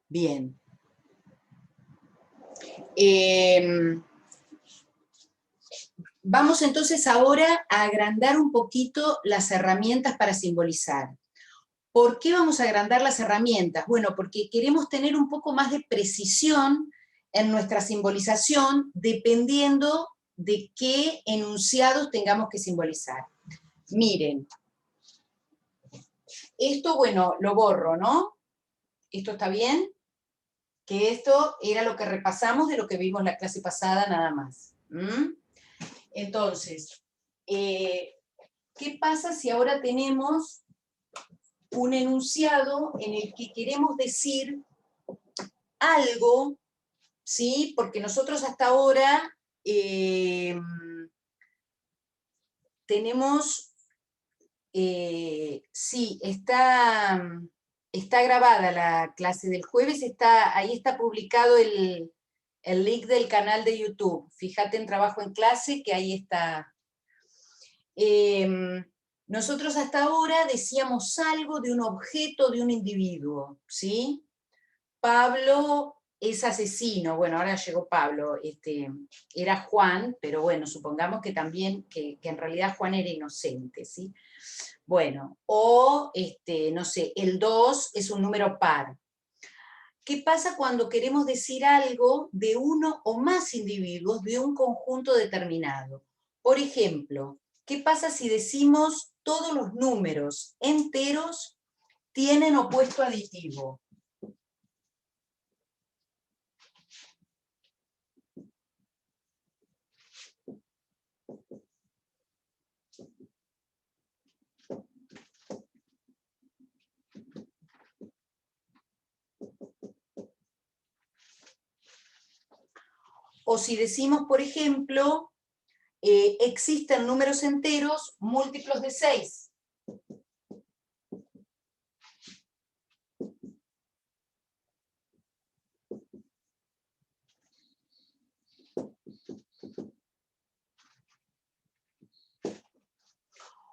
Bien. Vamos entonces ahora a agrandar un poquito las herramientas para simbolizar. ¿Por qué vamos a agrandar las herramientas? Bueno, porque queremos tener un poco más de precisión en nuestra simbolización dependiendo de qué enunciados tengamos que simbolizar. Miren, esto, bueno, lo borro, ¿no? ¿Esto está bien? Que esto era lo que repasamos de lo que vimos la clase pasada nada más. Entonces, ¿qué pasa si ahora tenemos un enunciado en el que queremos decir algo, ¿sí? Porque nosotros hasta ahora tenemos, sí, está grabada la clase del jueves, ahí está publicado el link del canal de YouTube. Fíjate en Trabajo en Clase, que ahí está. Nosotros hasta ahora decíamos algo de un objeto, de un individuo, ¿sí? Pablo es asesino, bueno, ahora llegó Pablo, era Juan, pero bueno, supongamos que también, que en realidad Juan era inocente, ¿sí? Bueno, o, no sé, el 2 es un número par. ¿Qué pasa cuando queremos decir algo de uno o más individuos de un conjunto determinado? Por ejemplo, ¿qué pasa si decimos todos los números enteros tienen opuesto aditivo? O si decimos, por ejemplo, existen números enteros múltiplos de 6.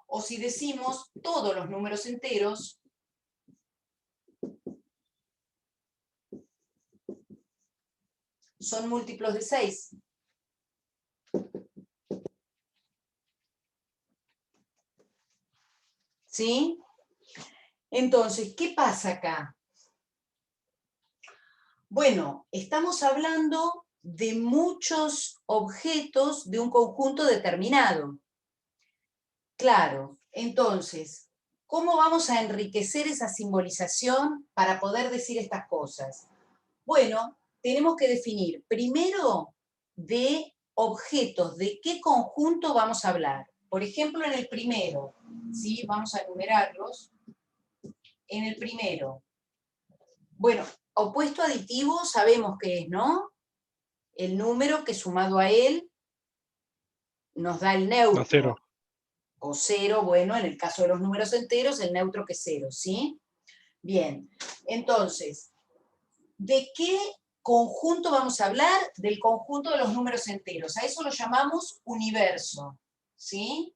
O si decimos todos los números enteros son múltiplos de 6. ¿Sí? Entonces, ¿qué pasa acá? Bueno, estamos hablando de muchos objetos de un conjunto determinado. Claro, entonces, ¿cómo vamos a enriquecer esa simbolización para poder decir estas cosas? Bueno, tenemos que definir primero de objetos, de qué conjunto vamos a hablar. Por ejemplo, en el primero, ¿sí? Vamos a enumerarlos. En el primero, bueno, opuesto aditivo sabemos qué es, ¿no? El número que sumado a él nos da el neutro. No, cero. O cero, bueno, en el caso de los números enteros, el neutro que es cero, ¿sí? Bien, entonces, ¿de qué conjunto vamos a hablar? Del conjunto de los números enteros. A eso lo llamamos universo, ¿sí?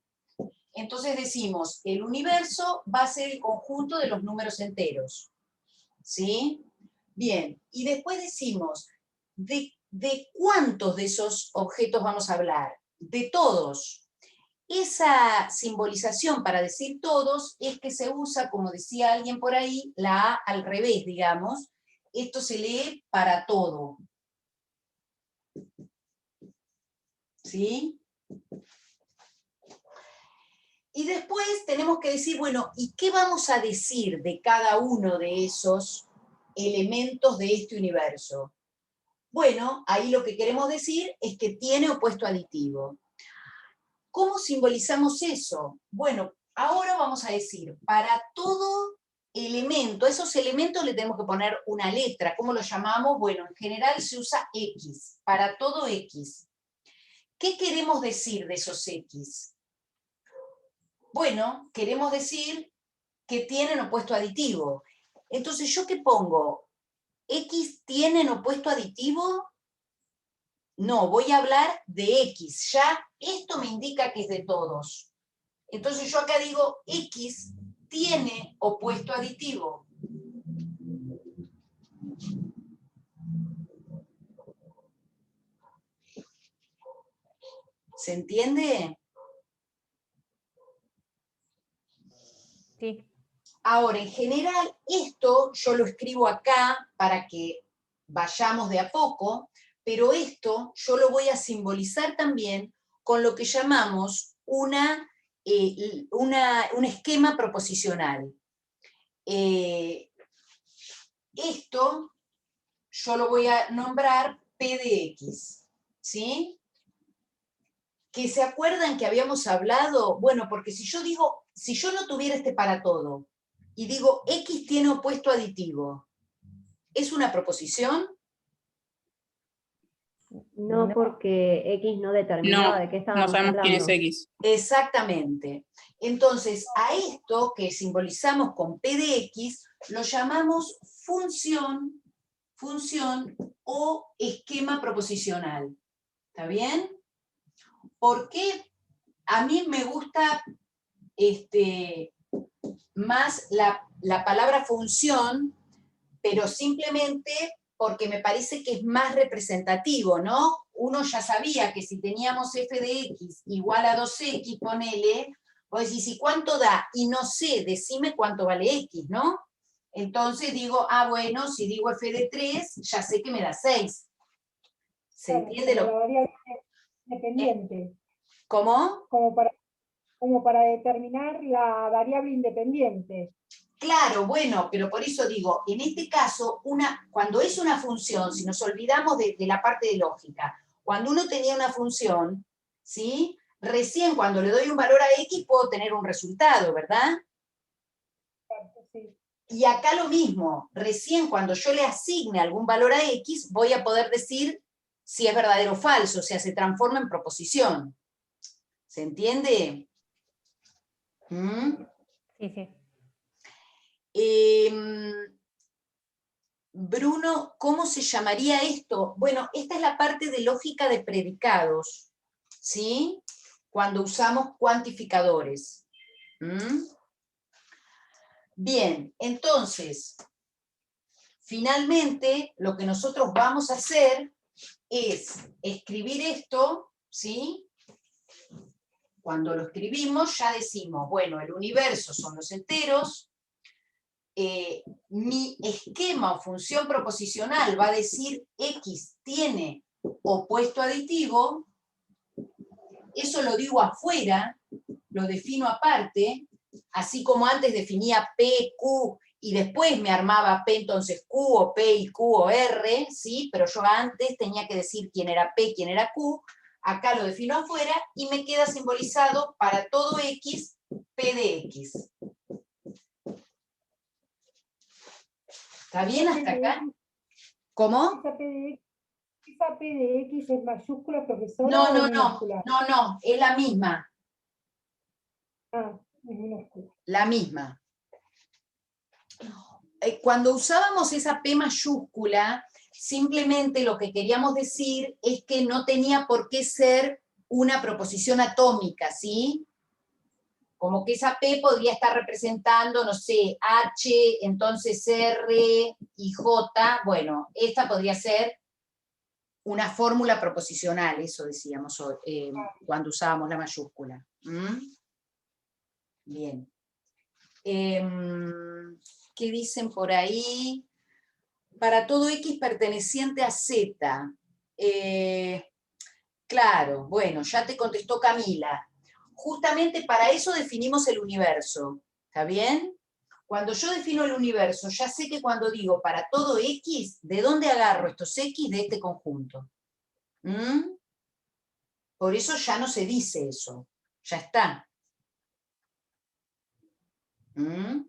Entonces decimos, el universo va a ser el conjunto de los números enteros, ¿sí? Bien, y después decimos, ¿de cuántos de esos objetos vamos a hablar? De todos. Esa simbolización para decir todos es que se usa, como decía alguien por ahí, la A al revés, digamos. Esto se lee para todo. ¿Sí? Y después tenemos que decir, bueno, ¿y qué vamos a decir de cada uno de esos elementos de este universo? Bueno, ahí lo que queremos decir es que tiene opuesto aditivo. ¿Cómo simbolizamos eso? Bueno, ahora vamos a decir, para todo elemento, a esos elementos le tenemos que poner una letra. ¿Cómo lo llamamos? Bueno, en general se usa X, para todo X. ¿Qué queremos decir de esos X? Bueno, queremos decir que tienen opuesto aditivo. Entonces, ¿yo qué pongo? ¿X tienen opuesto aditivo? No, voy a hablar de X. Ya esto me indica que es de todos. Entonces yo acá digo, X tiene opuesto aditivo. ¿Se entiende? Sí. Ahora, en general, esto yo lo escribo acá para que vayamos de a poco, pero esto yo lo voy a simbolizar también con lo que llamamos un esquema proposicional. Esto yo lo voy a nombrar P de X, ¿sí? Que se acuerdan que habíamos hablado, bueno, porque si yo digo, si yo no tuviera este para todo, y digo X tiene opuesto aditivo, ¿es una proposición? No, porque X no determinaba No, de qué no estábamos sabemos quién es hablando. X. Exactamente. Entonces, a esto que simbolizamos con P de X, lo llamamos función o esquema proposicional. ¿Está bien? Porque a mí me gusta más la palabra función, pero simplemente porque me parece que es más representativo, ¿no? Uno ya sabía que si teníamos f de x igual a 2x, ponele, vos decís, ¿y cuánto da? Y no sé, decime cuánto vale x, ¿no? Entonces digo, bueno, si digo f de 3, ya sé que me da 6. ¿Se entiende Como lo la variable independiente, ¿Cómo? como para determinar la variable independiente. Claro, bueno, pero por eso digo, en este caso, cuando es una función, si nos olvidamos de la parte de lógica, cuando uno tenía una función, ¿sí? Recién cuando le doy un valor a x puedo tener un resultado, ¿verdad? Sí. Y acá lo mismo, recién cuando yo le asigne algún valor a x, voy a poder decir si es verdadero o falso, o sea, se transforma en proposición. ¿Se entiende? ¿Mm? Sí, sí. Bruno, ¿cómo se llamaría esto? Bueno, esta es la parte de lógica de predicados, ¿sí? Cuando usamos cuantificadores. ¿Mm? Bien, entonces, finalmente, lo que nosotros vamos a hacer es escribir esto, ¿sí? Cuando lo escribimos ya decimos, bueno, el universo son los enteros, mi esquema o función proposicional va a decir X tiene opuesto aditivo, eso lo digo afuera, lo defino aparte, así como antes definía P, Q, y después me armaba P entonces Q, o P y Q, o R, ¿sí? Pero yo antes tenía que decir quién era P, quién era Q, acá lo defino afuera, y me queda simbolizado para todo X, P de X. ¿Está bien hasta acá? ¿Cómo? ¿Esa P de X es mayúscula, profesora, No, o no, es minúscula? no, es la misma, Ah, es minúscula. la misma. Cuando usábamos esa P mayúscula, simplemente lo que queríamos decir es que no tenía por qué ser una proposición atómica, ¿sí? Como que esa P podría estar representando, no sé, H, entonces R y J, bueno, esta podría ser una fórmula proposicional, eso decíamos cuando usábamos la mayúscula. ¿Mm? Bien. ¿Qué dicen por ahí? Para todo X perteneciente a Z. Claro, bueno, ya te contestó Camila. Justamente para eso definimos el universo. ¿Está bien? Cuando yo defino el universo, ya sé que cuando digo para todo X, ¿de dónde agarro estos X? De este conjunto. ¿Mm? Por eso ya no se dice eso. Ya está. ¿Mm?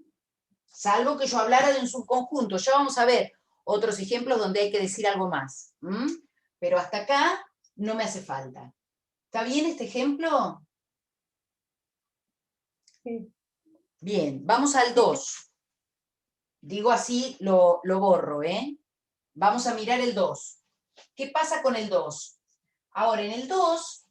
Salvo que yo hablara de un subconjunto. Ya vamos a ver otros ejemplos donde hay que decir algo más. ¿Mm? Pero hasta acá no me hace falta. ¿Está bien este ejemplo? Sí. Bien, vamos al 2. Digo así, lo borro, ¿eh? Vamos a mirar el 2. ¿Qué pasa con el 2? Ahora, en el 2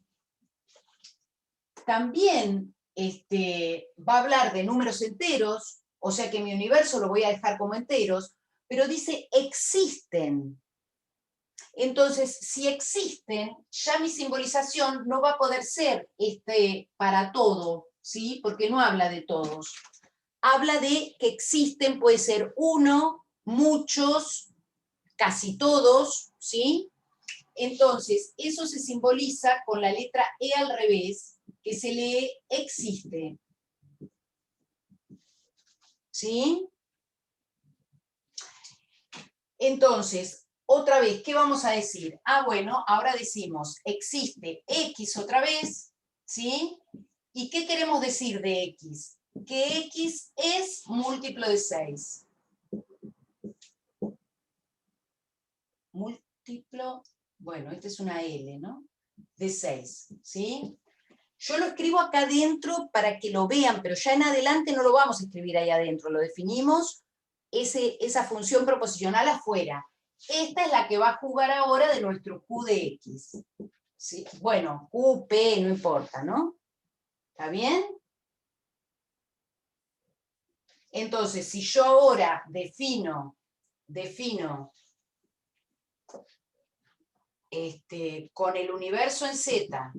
también va a hablar de números enteros, o sea que mi universo lo voy a dejar como enteros, pero dice existen. Entonces, si existen, ya mi simbolización no va a poder ser para todo, ¿sí? Porque no habla de todos. Habla de que existen, puede ser uno, muchos, casi todos, ¿sí? Entonces, eso se simboliza con la letra E al revés, que se lee existe. ¿Sí? Entonces, otra vez, ¿qué vamos a decir? Ah, bueno, ahora decimos, existe X otra vez, ¿sí? ¿Y qué queremos decir de X? Que X es múltiplo de 6. Múltiplo, bueno, esta es una L, ¿no? De 6, ¿sí? Yo lo escribo acá adentro para que lo vean, pero ya en adelante no lo vamos a escribir ahí adentro, lo definimos esa función proposicional afuera. Esta es la que va a jugar ahora de nuestro Q de X. ¿Sí? Bueno, Q, P, no importa, ¿no? ¿Está bien? Entonces, si yo ahora defino con el universo en Z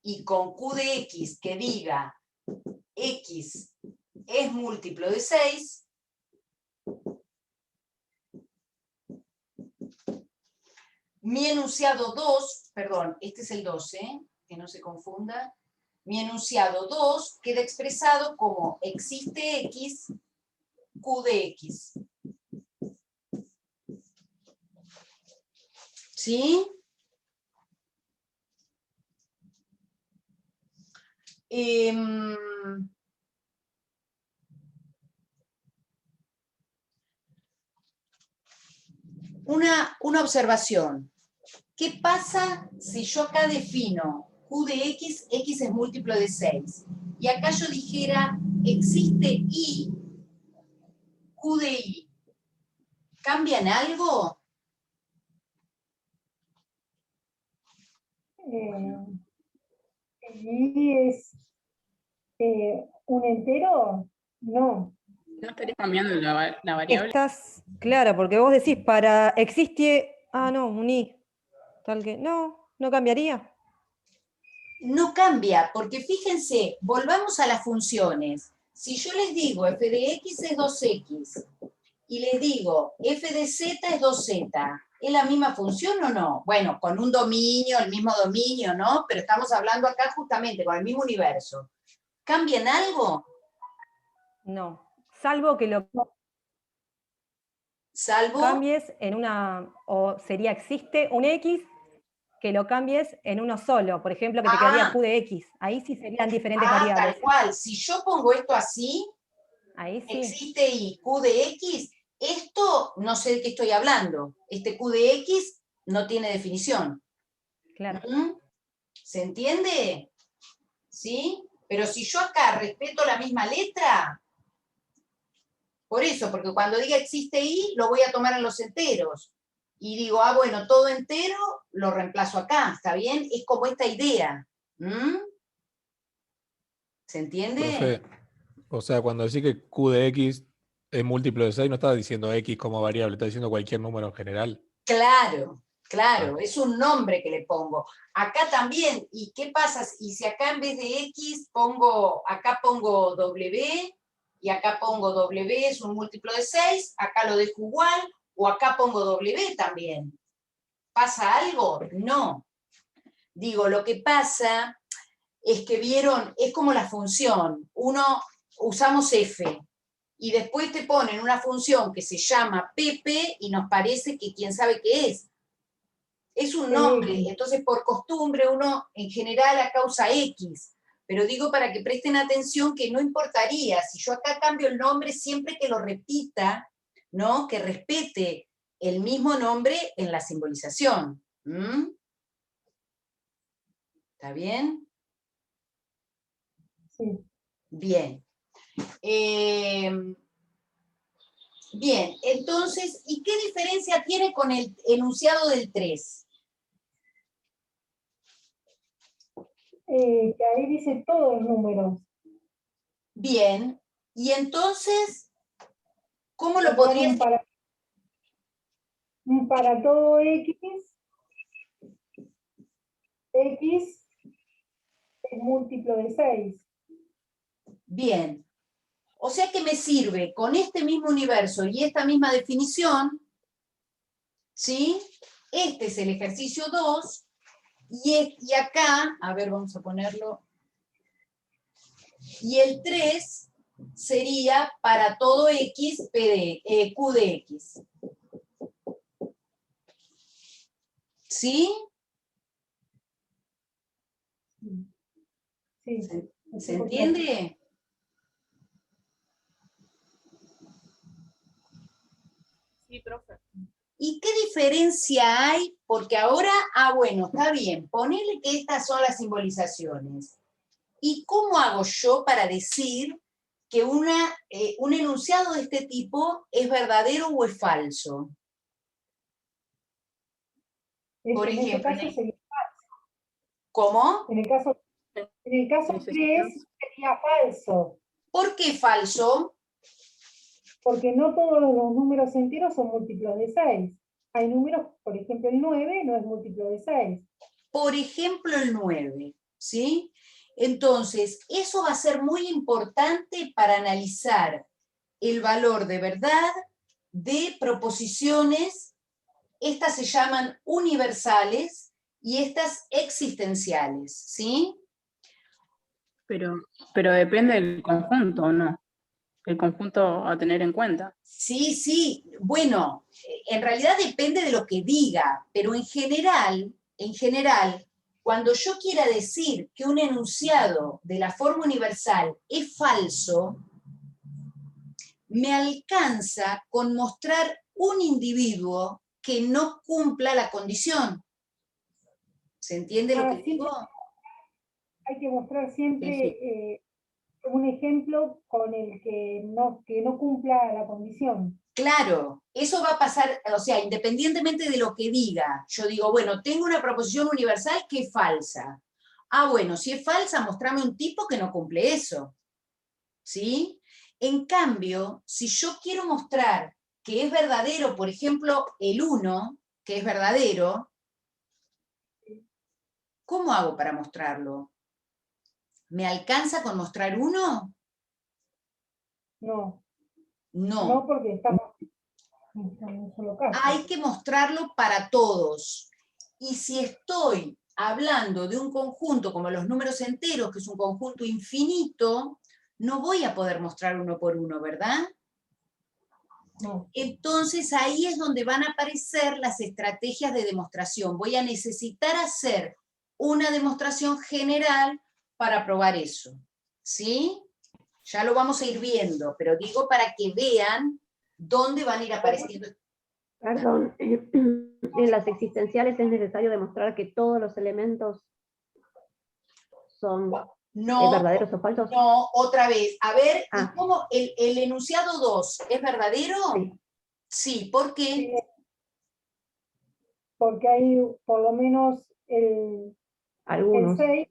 y con Q de X que diga X es múltiplo de 6, mi enunciado 2, perdón, este es el 2, que no se confunda, mi enunciado 2 queda expresado como existe X, Q de X. ¿Sí? Una observación. ¿Qué pasa si yo acá defino Q de X, X es múltiplo de 6? Y acá yo dijera, existe Y, Q de Y. ¿Cambian algo? ¿Y es un entero? No. No estaría cambiando la variable. Estás clara, porque vos decís, para existe, no, un i, tal que, no cambiaría. No cambia, porque fíjense, volvamos a las funciones. Si yo les digo f de x es 2x y les digo f de z es 2z, ¿es la misma función o no? Bueno, con un dominio, el mismo dominio, ¿no? Pero estamos hablando acá justamente con el mismo universo. ¿Cambian algo? No, salvo que lo Salvo, cambies en o sería existe un x, que lo cambies en uno solo, por ejemplo, que te quedaría q de x. Ahí sí serían diferentes variables. tal cual. Si yo pongo esto así, Ahí sí. existe y q de x, esto no sé de qué estoy hablando. Este q de x no tiene definición. Claro. ¿Se entiende? ¿Sí? Pero si yo acá respeto la misma letra, por eso, porque cuando diga existe y, lo voy a tomar en los enteros. Y digo, bueno, todo entero lo reemplazo acá, ¿está bien? Es como esta idea. ¿Se entiende? Profe, o sea, cuando decís que Q de X es múltiplo de 6, no estás diciendo X como variable, estás diciendo cualquier número en general. Claro, claro, es un nombre que le pongo. Acá también, ¿y qué pasa? Y si acá en vez de X acá pongo W, y acá pongo W es un múltiplo de 6, acá lo dejo igual, o acá pongo W también. ¿Pasa algo? No. Digo, lo que pasa es que vieron, es como la función, usamos F, y después te ponen una función que se llama Pepe y nos parece que quién sabe qué es. Es un nombre, entonces por costumbre uno en general acá usa X, pero digo para que presten atención que no importaría, si yo acá cambio el nombre siempre que lo repita, ¿no? Que respete el mismo nombre en la simbolización. ¿Está bien? Sí. Bien. Bien, entonces, ¿y qué diferencia tiene con el enunciado del 3? Que ahí dice todos los números. Bien, y entonces, ¿cómo lo Guardaron podrías... Para todo X es múltiplo de 6. Bien. O sea que me sirve con este mismo universo y esta misma definición, ¿sí? Este es el ejercicio 2, y acá, a ver, vamos a ponerlo, y el 3 sería para todo X, Q de X. ¿Sí? Sí. ¿Se entiende? Sí, profe. ¿Y qué diferencia hay? Porque ahora, bueno, está bien, ponele que estas son las simbolizaciones. ¿Y cómo hago yo para decir que un enunciado de este tipo es verdadero o es falso? Por En este ejemplo, caso sería, ¿cómo? en el caso 3 sería falso, ¿Por qué falso? porque no todos los números enteros son múltiplos de 6. Hay números, por ejemplo, el 9 no es múltiplo de 6. Por ejemplo, el 9, ¿sí? Entonces, eso va a ser muy importante para analizar el valor de verdad de proposiciones. Estas se llaman universales y estas existenciales, ¿sí? Pero depende del conjunto, ¿o no? El conjunto a tener en cuenta. Sí, sí, bueno, en realidad depende de lo que diga, pero en general, cuando yo quiera decir que un enunciado de la forma universal es falso, me alcanza con mostrar un individuo que no cumpla la condición. ¿Se entiende lo que digo? Hay que mostrar siempre Sí. un ejemplo con el que no cumpla la condición. Claro, eso va a pasar, o sea, independientemente de lo que diga, yo digo, bueno, tengo una proposición universal que es falsa. Ah, bueno, si es falsa, mostrame un tipo que no cumple eso. ¿Sí? En cambio, si yo quiero mostrar que es verdadero, por ejemplo, el 1, que es verdadero, ¿cómo hago para mostrarlo? ¿Me alcanza con mostrar 1? No, No. porque estamos en un solo caso. Hay que mostrarlo para todos. Y si estoy hablando de un conjunto como los números enteros, que es un conjunto infinito, no voy a poder mostrar uno por uno, ¿verdad? No. Entonces ahí es donde van a aparecer las estrategias de demostración. Voy a necesitar hacer una demostración general para probar eso. ¿Sí? Ya lo vamos a ir viendo, pero digo para que vean dónde van a ir apareciendo. Perdón, en las existenciales es necesario demostrar que todos los elementos son No, verdaderos o falsos. no, otra vez. A ver, Ah. ¿y cómo el enunciado 2 es verdadero? Sí. Sí, ¿por qué? Porque hay por lo menos el Algunos. 6.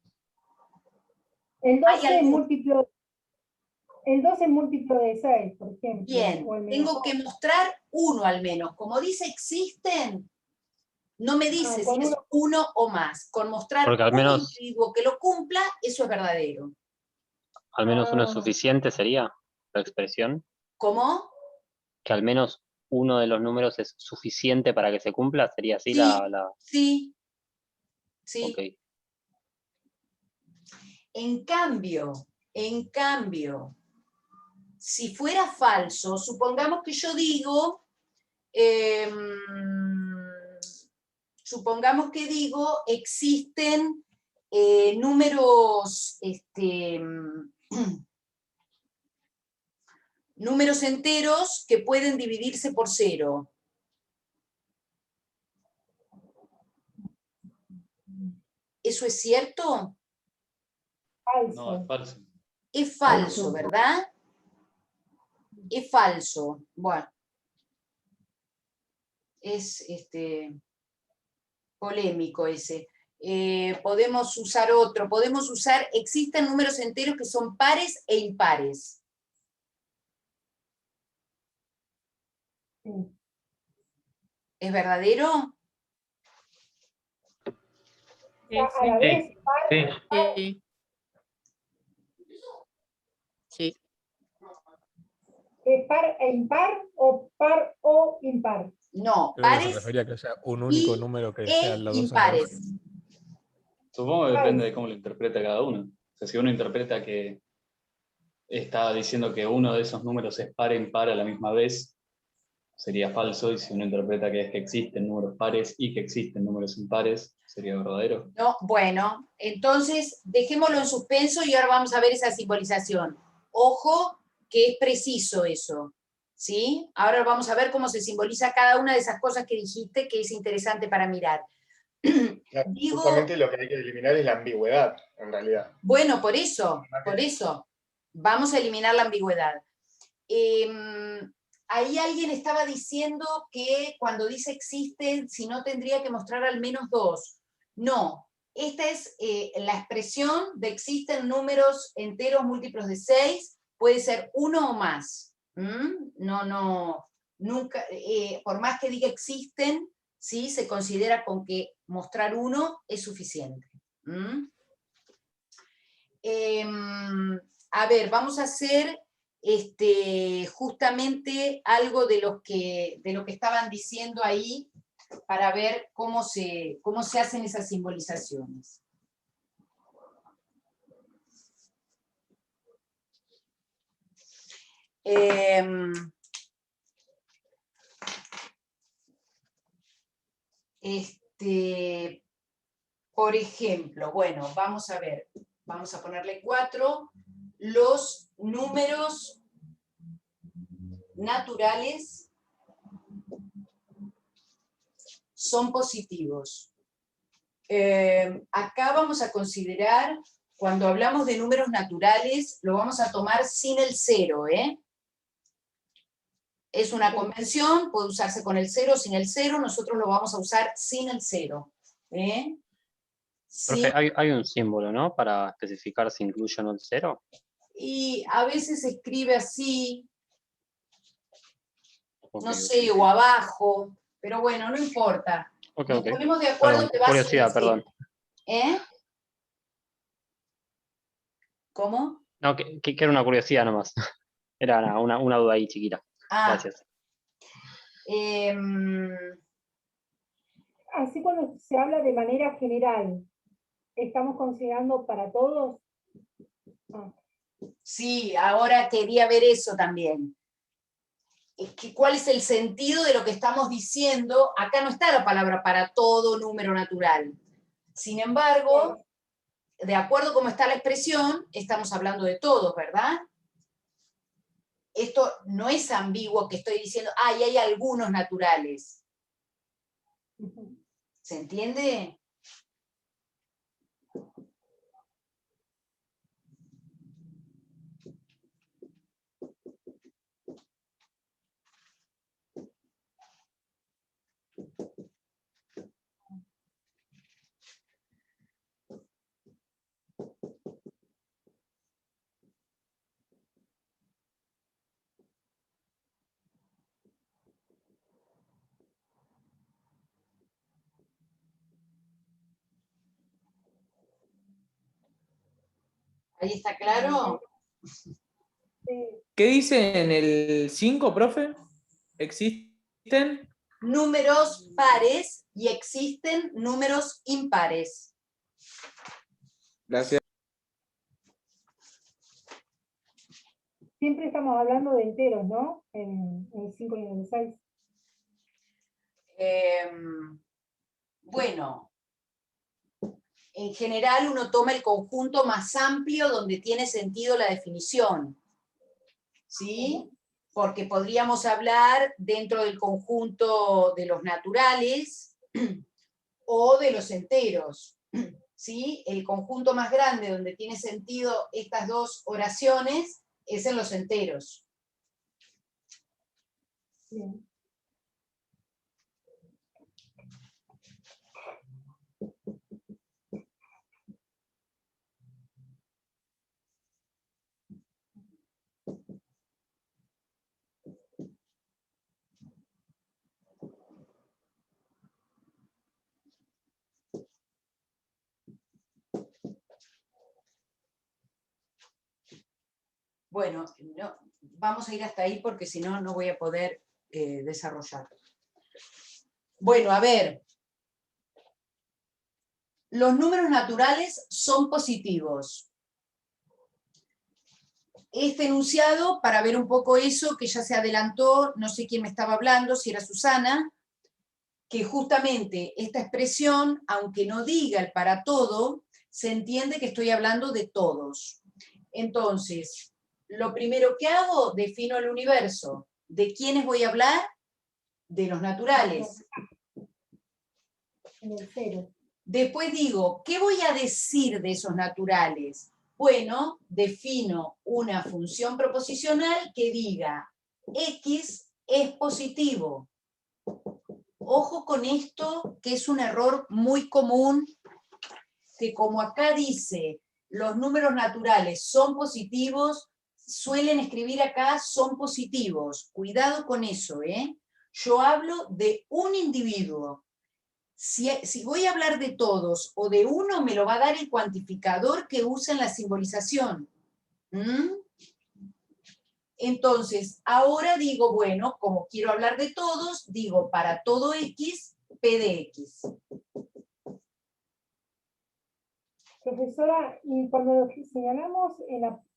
El 12 es múltiplo. El 12 es múltiplo de 6, por ejemplo. Bien, O el tengo que mostrar uno al menos. Como dice existen, no me dice si es uno o más. Con mostrar Porque al un menos, individuo que lo cumpla, eso es verdadero. al menos uno es suficiente, sería la expresión. ¿Cómo? Que al menos uno de los números es suficiente para que se cumpla, sería así Sí, la... sí, sí. Ok. En cambio, si fuera falso, supongamos que yo digo, existen números, números enteros que pueden dividirse por 0. ¿Eso es cierto? falso. No, es falso. Es falso, ¿verdad? Es falso. Bueno. Es polémico ese. Podemos usar otro. Existen números enteros que son pares e impares. Sí. ¿Es verdadero? A la vez, Sí. Sí. Sí. ¿es par e impar o par o impar? No, Creo que se pares refería a que sea un único y número que e sean los dos a la vez. impares. Supongo que depende de cómo lo interpreta cada uno. O sea, si uno interpreta que está diciendo que uno de esos números es par e impar a la misma vez, sería falso. Y si uno interpreta que es que existen números pares y que existen números impares, sería verdadero. No, bueno, entonces dejémoslo en suspenso y ahora vamos a ver esa simbolización. Ojo, que es preciso eso, ¿sí? Ahora vamos a ver cómo se simboliza cada una de esas cosas que dijiste, que es interesante para mirar. Claro, Digo, justamente lo que hay que eliminar es la ambigüedad, en realidad. bueno, por eso, vamos a eliminar la ambigüedad. Ahí alguien estaba diciendo que cuando dice existen, si no tendría que mostrar al menos dos. No, esta es la expresión de existen números enteros múltiplos de 6, puede ser uno o más. No, nunca, por más que diga existen, ¿sí? Se considera con que mostrar uno es suficiente. A ver, vamos a hacer justamente algo de lo que estaban diciendo ahí para ver cómo se hacen esas simbolizaciones. Por ejemplo, bueno, vamos a ver, vamos a ponerle 4, los números naturales son positivos. Acá vamos a considerar, cuando hablamos de números naturales, lo vamos a tomar sin el 0, ¿eh? Es una convención, puede usarse con el 0 o sin el 0, nosotros lo vamos a usar sin el 0. ¿Eh? Profe, Sí, hay un símbolo, ¿no? Para especificar si incluye o no el 0. y a veces se escribe así, Ok, no ok. sé, o abajo, pero bueno, no importa. Ok, Nos ok. ponemos de acuerdo Perdón, que va sin el curiosidad, 0. perdón. ¿Eh? ¿Cómo? No, que era una curiosidad nomás. Era una duda ahí chiquita. Ah, Gracias. Así cuando se habla de manera general, ¿estamos considerando para todos? sí, ahora quería ver eso también. ¿Cuál es el sentido de lo que estamos diciendo? Acá no está la palabra para todo número natural. Sin embargo, de acuerdo como está la expresión, estamos hablando de todos, ¿verdad? Esto no es ambiguo que estoy diciendo, y hay algunos naturales. ¿Se entiende? ¿Ahí está claro? ¿Qué dice en el 5, profe? ¿Existen? Números pares y existen números impares. Gracias. Siempre estamos hablando de enteros, ¿no? En el 5 y en el 6. Bueno, en general uno toma el conjunto más amplio donde tiene sentido la definición, ¿sí? Porque podríamos hablar dentro del conjunto de los naturales o de los enteros, ¿sí? El conjunto más grande donde tiene sentido estas dos oraciones es en los enteros. Bien. Bueno, no, vamos a ir hasta ahí porque si no, no voy a poder desarrollar. Bueno, a ver. Los números naturales son positivos. Este enunciado, para ver un poco eso, que ya se adelantó, no sé quién me estaba hablando, si era Susana, que justamente esta expresión, aunque no diga el para todo, se entiende que estoy hablando de todos. Entonces, lo primero que hago, defino el universo. ¿De quiénes voy a hablar? De los naturales. En el 0. Después digo, ¿qué voy a decir de esos naturales? Bueno, defino una función proposicional que diga X es positivo. Ojo con esto, que es un error muy común, que como acá dice, los números naturales son positivos, suelen escribir acá son positivos. Cuidado con eso, ¿eh? Yo hablo de un individuo. Si voy a hablar de todos o de uno, me lo va a dar el cuantificador que usa en la simbolización. ¿Mm? Entonces, ahora digo, bueno, como quiero hablar de todos, digo para todo X, P de X. Profesora, y cuando señalamos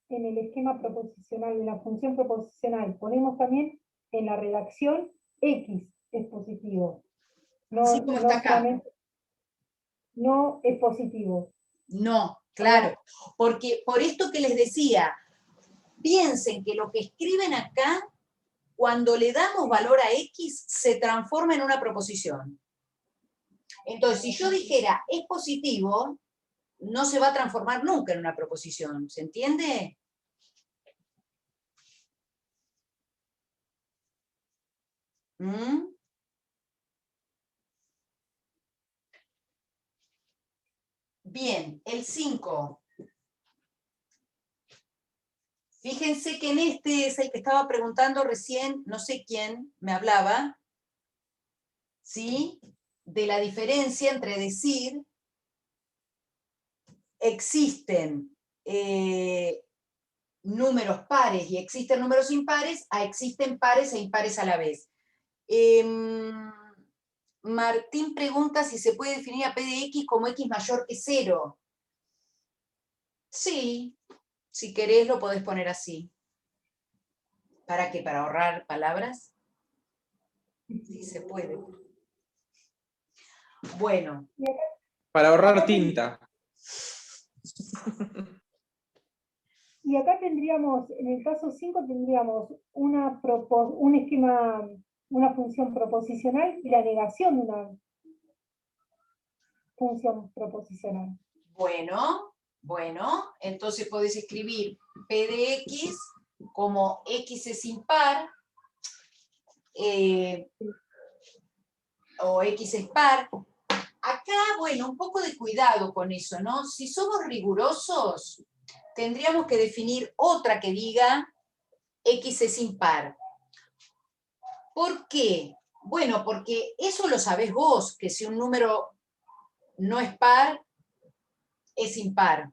en el esquema proposicional, en la función proposicional, ponemos también en la redacción X es positivo. No, Así como está acá. No es positivo. No, claro, porque por esto que les decía, piensen que lo que escriben acá, cuando le damos valor a X, se transforma en una proposición. Entonces, si yo dijera es positivo, no se va a transformar nunca en una proposición, ¿se entiende? ¿Mm? Bien, el 5. Fíjense que en este es el que estaba preguntando recién, no sé quién me hablaba, ¿sí? De la diferencia entre decir existen números pares y existen números impares, a existen pares e impares a la vez. Martín pregunta si se puede definir a P de X como X mayor que 0. Sí, si querés lo podés poner así. ¿Para qué? ¿Para ahorrar palabras? Sí, se puede. Bueno. Para ahorrar tinta. Y acá tendríamos, en el caso 5, tendríamos un esquema, una función proposicional y la negación de una función proposicional. Bueno, entonces podés escribir P de X como X es impar, o X es par. Acá, bueno, un poco de cuidado con eso, ¿no? Si somos rigurosos, tendríamos que definir otra que diga X es impar. ¿Por qué? Bueno, porque eso lo sabés vos, que si un número no es par, es impar.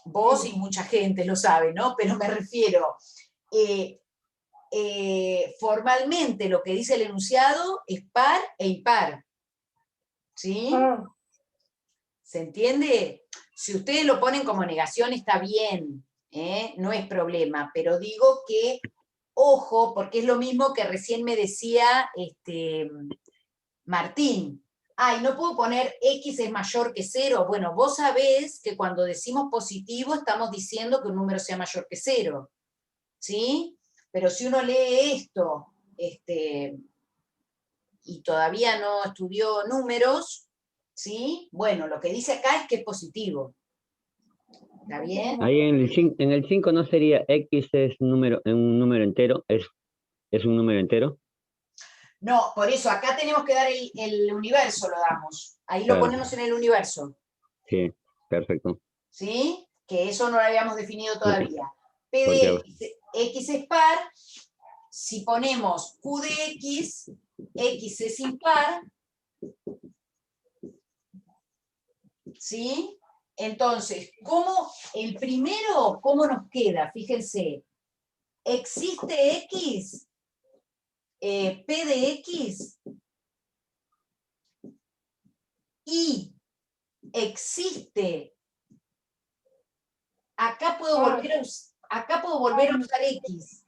Vos y mucha gente lo sabe, ¿no? Pero me refiero, formalmente lo que dice el enunciado es par e impar. ¿Sí? ¿Se entiende? Si ustedes lo ponen como negación está bien, no es problema, pero digo que, ojo, porque es lo mismo que recién me decía Martín. Ay, no puedo poner X es mayor que 0. Bueno, vos sabés que cuando decimos positivo estamos diciendo que un número sea mayor que 0. ¿Sí? Pero si uno lee esto y todavía no estudió números, ¿sí? Bueno, lo que dice acá es que es positivo. ¿Está bien? Ahí en el 5 no sería X es un número entero, es un número entero. No, por eso acá tenemos que dar el universo, lo damos. Ahí lo Claro. ponemos en el universo. Sí, perfecto. ¿Sí? Que eso no lo habíamos definido todavía. P Porque- de X es par. Si ponemos Q de X, X es impar. ¿Sí? Entonces, ¿cómo, el primero, cómo nos queda? Fíjense, ¿existe X? P de X, y existe, acá puedo volver a usar X.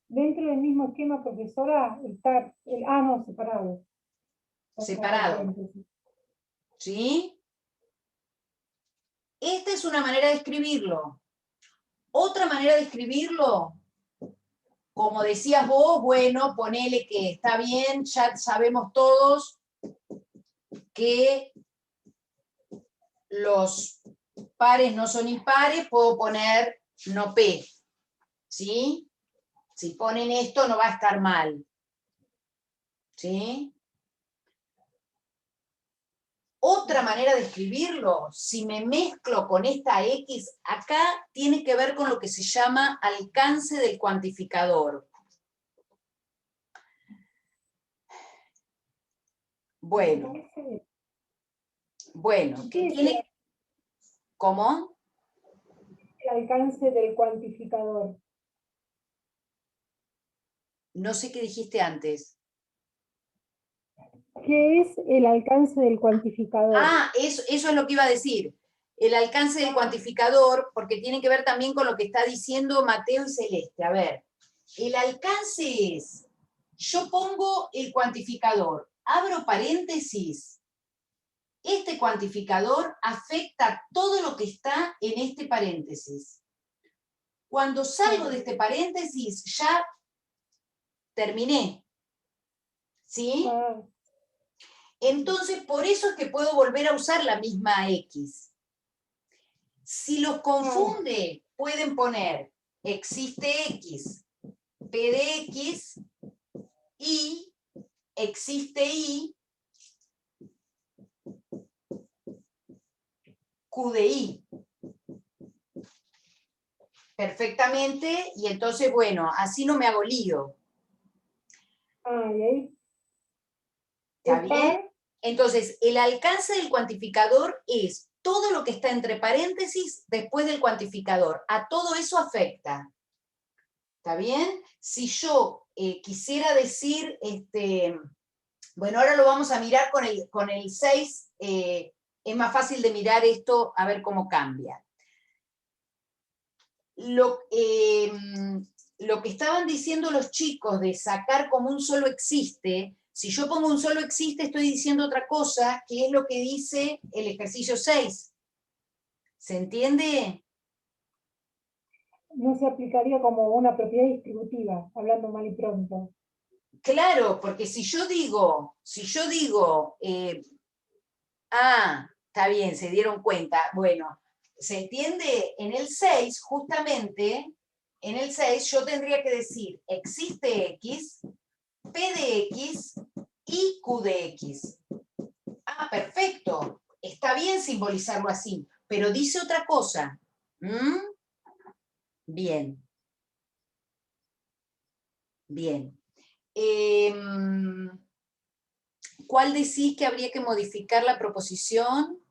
Dentro del mismo esquema, profesora, está el no, separado. Separado. ¿Sí? Esta es una manera de escribirlo. Otra manera de escribirlo, como decías vos, bueno, ponele que está bien, ya sabemos todos que los pares no son impares, puedo poner no P, ¿sí? Si ponen esto no va a estar mal, ¿sí? Otra manera de escribirlo, si me mezclo con esta X, acá tiene que ver con lo que se llama alcance del cuantificador. Bueno, ¿qué tiene? ¿Cómo? El alcance del cuantificador. No sé qué dijiste antes. ¿Qué es el alcance del cuantificador? Ah, eso es lo que iba a decir. El alcance del cuantificador, porque tiene que ver también con lo que está diciendo Mateo y Celeste. A ver, el alcance es, yo pongo el cuantificador, abro paréntesis, este cuantificador afecta todo lo que está en este paréntesis. Cuando salgo de este paréntesis, ya terminé. ¿Sí? Entonces, por eso es que puedo volver a usar la misma X. Si los confunde, pueden poner existe X, P de X, y existe Y, Q de Y. Perfectamente, y entonces, bueno, así no me hago lío. ¿Está bien? Entonces, el alcance del cuantificador es todo lo que está entre paréntesis después del cuantificador. A todo eso afecta. ¿Está bien? Si yo quisiera decir, bueno, ahora lo vamos a mirar con el 6, es más fácil de mirar esto, a ver cómo cambia. Lo que estaban diciendo los chicos de sacar como un solo existe, si yo pongo un solo existe, estoy diciendo otra cosa, que es lo que dice el ejercicio 6. ¿Se entiende? No se aplicaría como una propiedad distributiva, hablando mal y pronto. Claro, porque si yo digo, está bien, se dieron cuenta, bueno, ¿se entiende? En el 6, justamente, en el 6 yo tendría que decir, existe X, P de X y Q de X. Ah, perfecto, está bien simbolizarlo así, pero dice otra cosa. Bien. Bien. ¿Cuál decís que habría que modificar la proposición?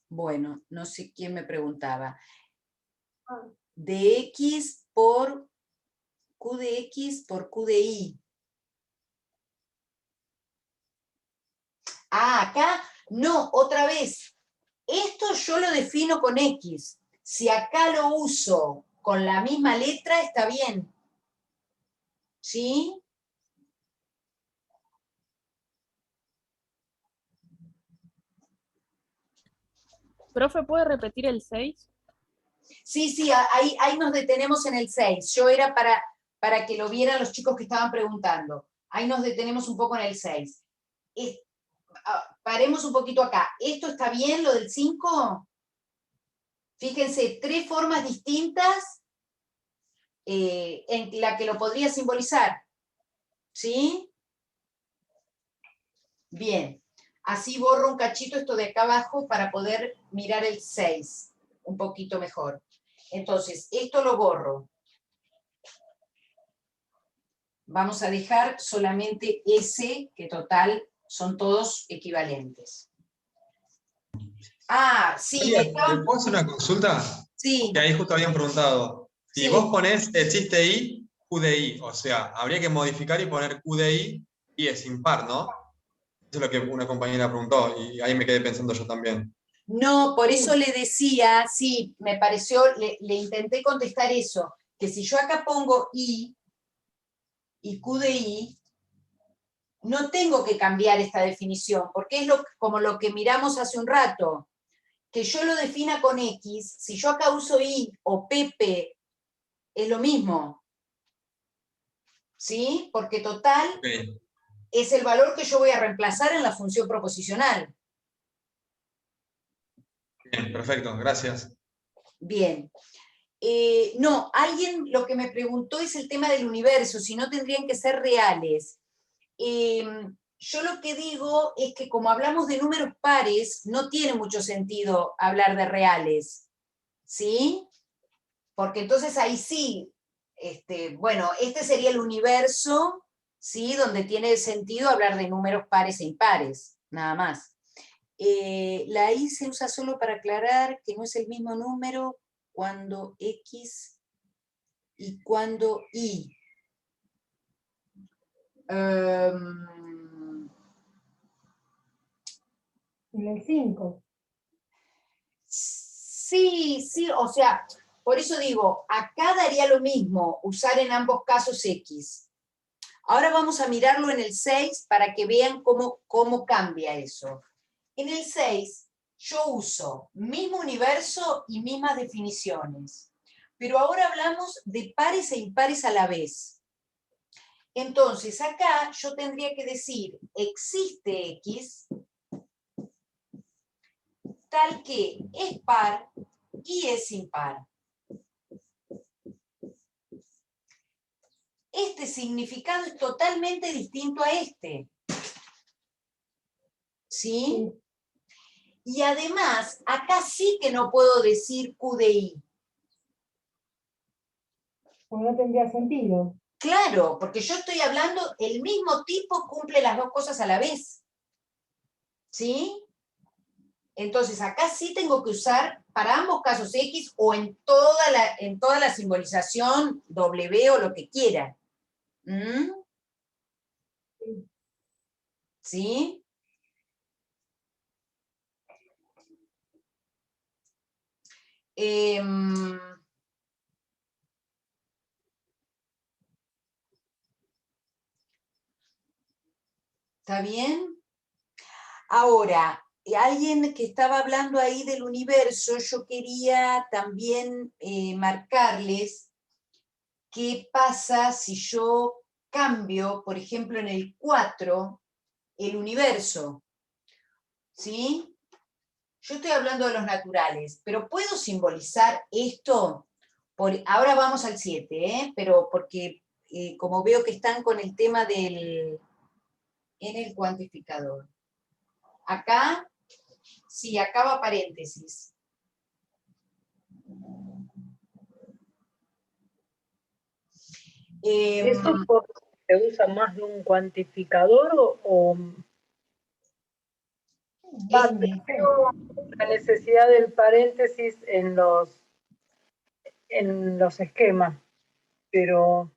Bueno, no sé quién me preguntaba. De X por Q de X por Q de Y. Ah, acá, no, otra vez. Esto yo lo defino con X. Si acá lo uso con la misma letra, está bien. ¿Sí? Profe, ¿puede repetir el 6? Sí, ahí nos detenemos en el 6. Yo era para que lo vieran los chicos que estaban preguntando. Ahí nos detenemos un poco en el 6. Paremos un poquito acá. ¿Esto está bien, lo del 5? Fíjense, 3 formas distintas en la que lo podría simbolizar. ¿Sí? Bien. Así borro un cachito esto de acá abajo para poder mirar el 6 un poquito mejor. Entonces, esto lo borro. Vamos a dejar solamente ese, que total son todos equivalentes. Ah, sí, Oye, ¿te puedo hacer una consulta? Sí. Que ahí justo habían preguntado. Si Sí. vos ponés existe I, QDI, o sea, habría que modificar y poner QDI y es impar, ¿no? Eso es lo que una compañera preguntó y ahí me quedé pensando yo también. No, por eso le decía, sí, me pareció, le intenté contestar eso, que si yo acá pongo I y Q de I, no tengo que cambiar esta definición, porque es como lo que miramos hace un rato, que yo lo defina con X, si yo acá uso I o PP, es lo mismo, ¿sí? Porque total Okay. es el valor que yo voy a reemplazar en la función proposicional. Bien, perfecto, gracias. Bien. No, alguien lo que me preguntó es el tema del universo, si no tendrían que ser reales. Yo lo que digo es que como hablamos de números pares, no tiene mucho sentido hablar de reales, ¿sí? Porque entonces ahí sí, bueno, este sería el universo, ¿sí? Donde tiene sentido hablar de números pares e impares, nada más. La I se usa solo para aclarar que no es el mismo número cuando X y cuando Y. En el 5. Sí, sí, o sea, por eso digo, acá daría lo mismo usar en ambos casos X. Ahora vamos a mirarlo en el 6 para que vean cómo cambia eso. En el 6 yo uso mismo universo y mismas definiciones, pero ahora hablamos de pares e impares a la vez. Entonces acá yo tendría que decir, existe X tal que es par y es impar. Este significado es totalmente distinto a este. ¿Sí? Y además, acá sí que no puedo decir Q de I. Pues no tendría sentido. Claro, porque yo estoy hablando, el mismo tipo cumple las dos cosas a la vez. ¿Sí? Entonces acá sí tengo que usar para ambos casos X o en toda la simbolización W o lo que quiera. ¿Mm? ¿Sí? ¿Está bien? Ahora, alguien que estaba hablando ahí del universo, yo quería también marcarles qué pasa si yo cambio, por ejemplo, en el 4, el universo. ¿Sí? Yo estoy hablando de los naturales, pero ¿puedo simbolizar esto? Ahora vamos al 7, pero porque como veo que están con el tema en el cuantificador. Acá, sí, acá va paréntesis. ¿Eso porque se usa más de un cuantificador o la necesidad del paréntesis en los esquemas? Pero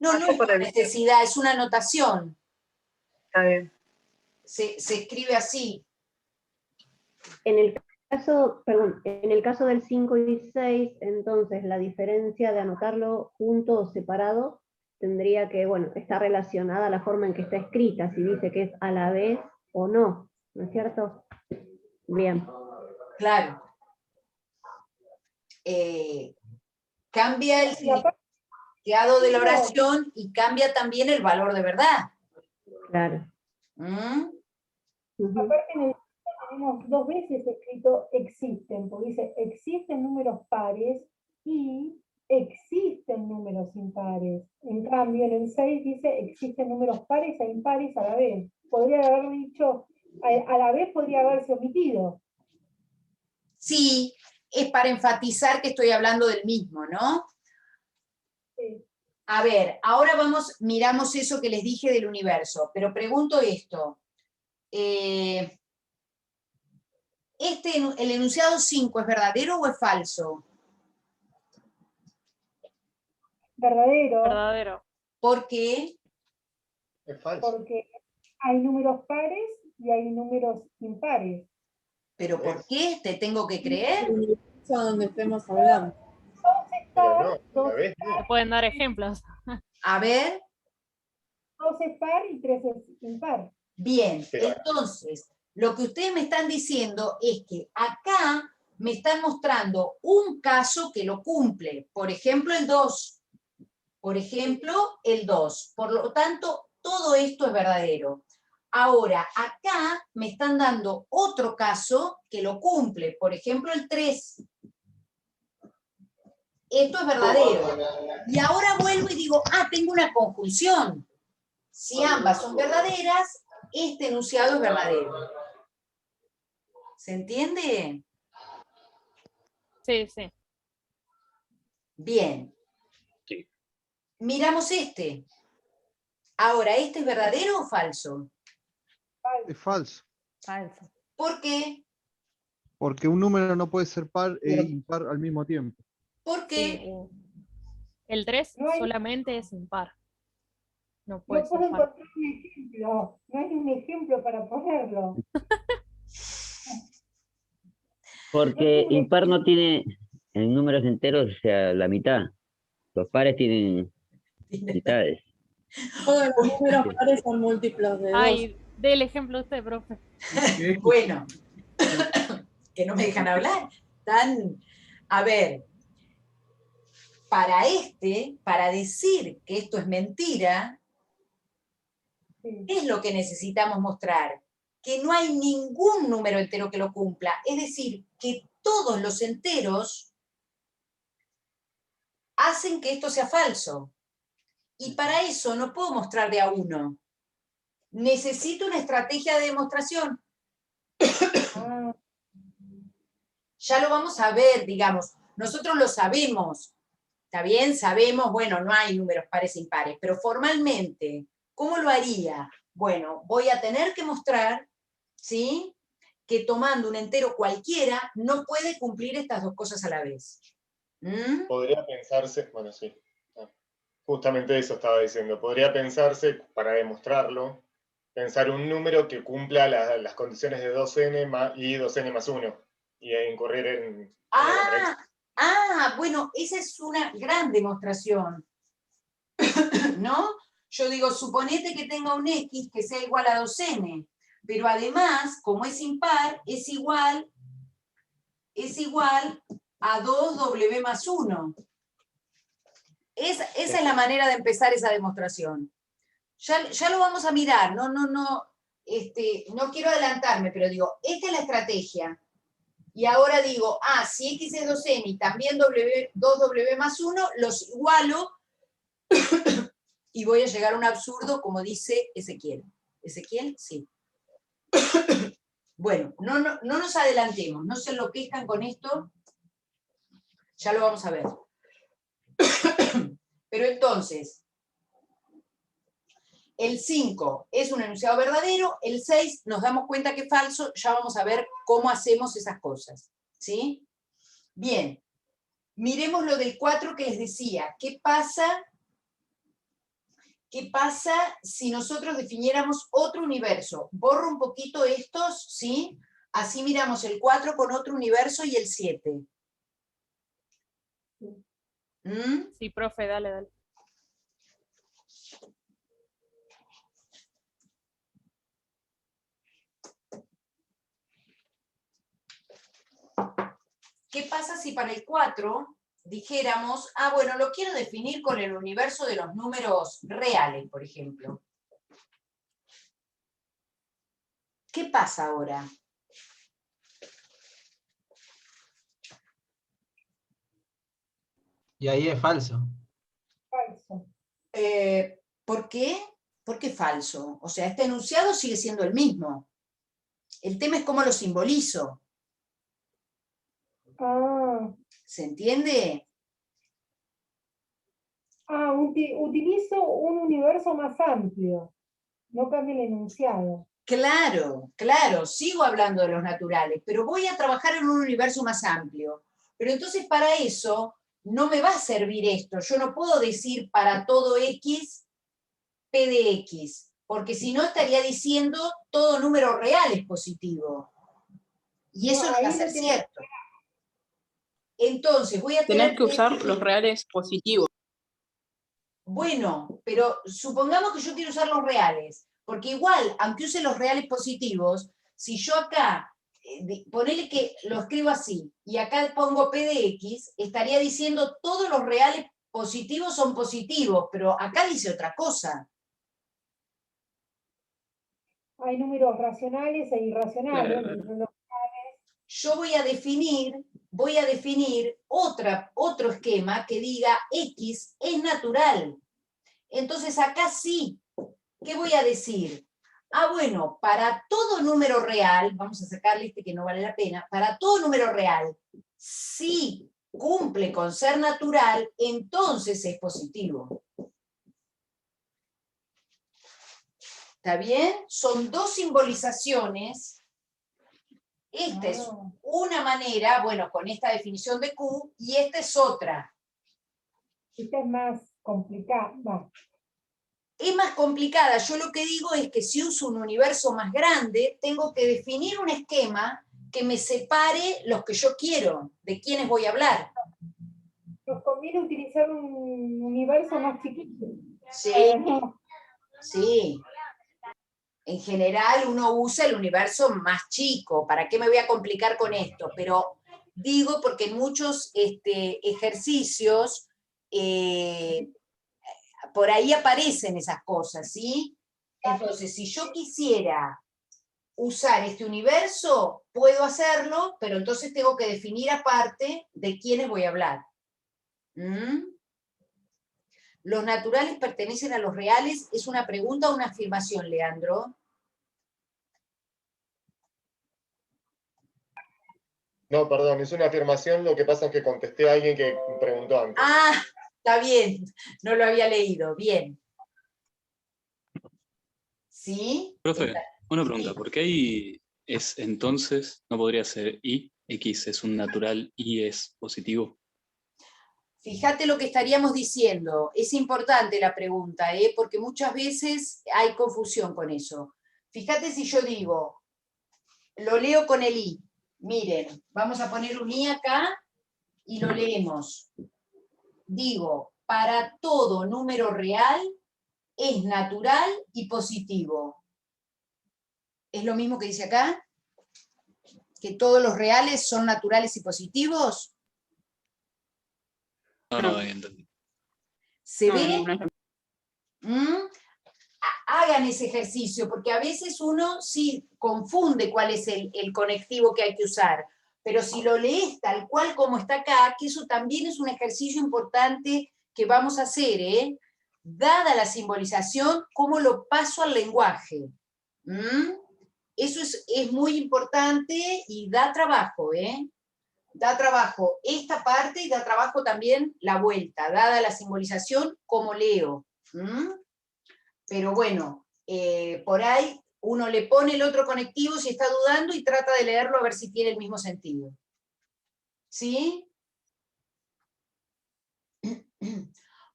No, no es por necesidad, es una anotación. Está bien. Se escribe así. En el caso del 5 y 6, entonces la diferencia de anotarlo junto o separado tendría que, bueno, está relacionada a la forma en que está escrita, si dice que es a la vez o no, ¿no es cierto? Bien. Claro. Cambia el significado de la oración y cambia también el valor de verdad. Claro. Aparte en el tenemos 2 veces escrito existen, porque dice existen números pares y existen números impares. En cambio, en el 6 dice existen números pares e impares a la vez. Podría haber dicho, a la vez podría haberse omitido. Sí, es para enfatizar que estoy hablando del mismo, ¿no? Sí. A ver, ahora miramos eso que les dije del universo, pero pregunto esto. ¿El enunciado 5 es verdadero o es falso? Verdadero. Verdadero. ¿Por qué? Es falso. Porque hay números pares y hay números impares. ¿Pero por qué? ¿Te tengo que creer? El universo donde estemos hablando. Pero no, a la vez no. Se pueden dar ejemplos. A ver. 2 es par y 3 es impar. Bien, Pero- entonces, lo que ustedes me están diciendo es que acá me están mostrando un caso que lo cumple. Por ejemplo, el 2. Por ejemplo, el 2. Por lo tanto, todo esto es verdadero. Ahora, acá me están dando otro caso que lo cumple. Por ejemplo, el 3. Esto es verdadero. Y ahora vuelvo y digo, tengo una conjunción. Si ambas son verdaderas, este enunciado es verdadero. ¿Se entiende? Sí, sí. Bien. Sí. Miramos este. Ahora, ¿este es verdadero o falso? Es falso, Falso. ¿Por qué? porque un número no puede ser par e impar al mismo tiempo. ¿Por qué? El 3 No hay- solamente es impar. No No puede puedo ser par. encontrar un ejemplo. No hay un ejemplo para ponerlo. Porque impar no tiene en números enteros, o sea, la mitad. Los pares tienen mitades. Todos los números pares son múltiplos de 2. Ay, dé el ejemplo usted, profe. Bueno, que no me dejan hablar. A ver, para decir que esto es mentira, ¿qué es lo que necesitamos mostrar? Que no hay ningún número entero que lo cumpla. Es decir, que todos los enteros hacen que esto sea falso. Y para eso no puedo mostrar de a uno. Necesito una estrategia de demostración. Ya lo vamos a ver, digamos. Nosotros lo sabemos. ¿Está bien? Sabemos, bueno, no hay números pares e impares, pero formalmente, ¿cómo lo haría? Bueno, voy a tener que mostrar, ¿sí?, que tomando un entero cualquiera no puede cumplir estas dos cosas a la vez. ¿Mm? Podría pensarse, bueno, sí. Justamente eso estaba diciendo. Podría pensarse, para demostrarlo, pensar un número que cumpla las condiciones de 2n y 2n más 1. Y incurrir en... Bueno, esa es una gran demostración. ¿No? Yo digo, suponete que tenga un x que sea igual a 2n, pero además, como es impar, es igual a 2w más 1. Esa es la manera de empezar esa demostración. Ya lo vamos a mirar, no quiero adelantarme, pero digo, esta es la estrategia. Y ahora digo, si x es 2n y también 2w más 1, los igualo y voy a llegar a un absurdo, como dice Ezequiel. ¿Ezequiel? Sí. Bueno, no nos adelantemos, no se enloquezcan con esto, ya lo vamos a ver. Pero entonces, el 5 es un enunciado verdadero, el 6 nos damos cuenta que es falso, ya vamos a ver cómo hacemos esas cosas. ¿Sí? Bien, miremos lo del 4 que les decía. ¿Qué pasa si nosotros definiéramos otro universo? Borro un poquito estos, ¿sí? Así miramos el 4 con otro universo y el 7. Sí, profe, dale. ¿Qué pasa si para el 4 dijéramos, bueno, lo quiero definir con el universo de los números reales, por ejemplo? ¿Qué pasa ahora? Y ahí es falso. Falso. ¿Por qué? ¿Por qué falso? O sea, este enunciado sigue siendo el mismo. El tema es cómo lo simbolizo. ¿Se entiende? Utilizo un universo más amplio. No cambia el enunciado. Claro, claro, sigo hablando de los naturales, pero voy a trabajar en un universo más amplio. Pero entonces para eso no me va a servir esto. Yo no puedo decir para todo X, P de X, porque si no estaría diciendo todo número real es positivo. Y eso no va a ser cierto. Entonces voy a tener Tenés que usar los reales positivos. Bueno, pero supongamos que yo quiero usar los reales, porque igual, aunque use los reales positivos, si yo acá, ponele que lo escribo así, y acá pongo P de X, estaría diciendo todos los reales positivos son positivos, pero acá dice otra cosa. Hay números racionales e irracionales. Claro. Yo voy a definir otro esquema que diga X es natural. Entonces acá sí, ¿qué voy a decir? Bueno, para todo número real, vamos a sacarle este que no vale la pena, para todo número real, si cumple con ser natural, entonces es positivo. ¿Está bien? Son dos simbolizaciones. Esta es una manera, bueno, con esta definición de Q, y esta es otra. Esta es más complicada. Es más complicada. Yo lo que digo es que si uso un universo más grande, tengo que definir un esquema que me separe los que yo quiero, de quiénes voy a hablar. Nos conviene utilizar un universo más chiquito. Sí, sí. En general uno usa el universo más chico. ¿Para qué me voy a complicar con esto? Pero digo porque en muchos ejercicios por ahí aparecen esas cosas, ¿sí? Entonces, si yo quisiera usar este universo, puedo hacerlo, pero entonces tengo que definir aparte de quiénes voy a hablar. ¿Los naturales pertenecen a los reales? ¿Es una pregunta o una afirmación, Leandro? No, perdón, es una afirmación, lo que pasa es que contesté a alguien que preguntó antes. Está bien, no lo había leído, bien. ¿Sí? Profe, una pregunta, ¿por qué ahí es entonces, no podría ser y, X es un natural, y es positivo? Fíjate lo que estaríamos diciendo. Es importante la pregunta, porque muchas veces hay confusión con eso. Fíjate si yo digo, lo leo con el I. Miren, vamos a poner un I acá y lo leemos. Digo, para todo número real es natural y positivo. ¿Es lo mismo que dice acá? ¿Que todos los reales son naturales y positivos? No, entendí. ¿Se ve? Hagan ese ejercicio, porque a veces uno sí confunde cuál es el conectivo que hay que usar, pero si lo lees tal cual como está acá, que eso también es un ejercicio importante que vamos a hacer, dada la simbolización, cómo lo paso al lenguaje. Eso es muy importante y da trabajo, da trabajo esta parte y da trabajo también la vuelta, dada la simbolización, cómo leo. Pero bueno, por ahí uno le pone el otro conectivo si está dudando y trata de leerlo a ver si tiene el mismo sentido. ¿Sí?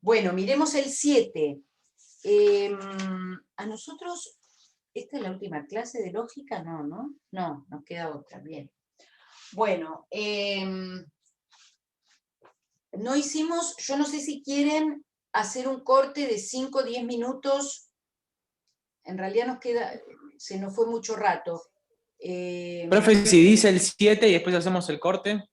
Bueno, miremos el 7. A nosotros, ¿esta es la última clase de lógica? No, ¿no? No, nos queda otra, bien. Bueno, no hicimos, yo no sé si quieren hacer un corte de 5 o 10 minutos. En realidad nos queda, se nos fue mucho rato. Profe, si dice el 7 y después hacemos el corte,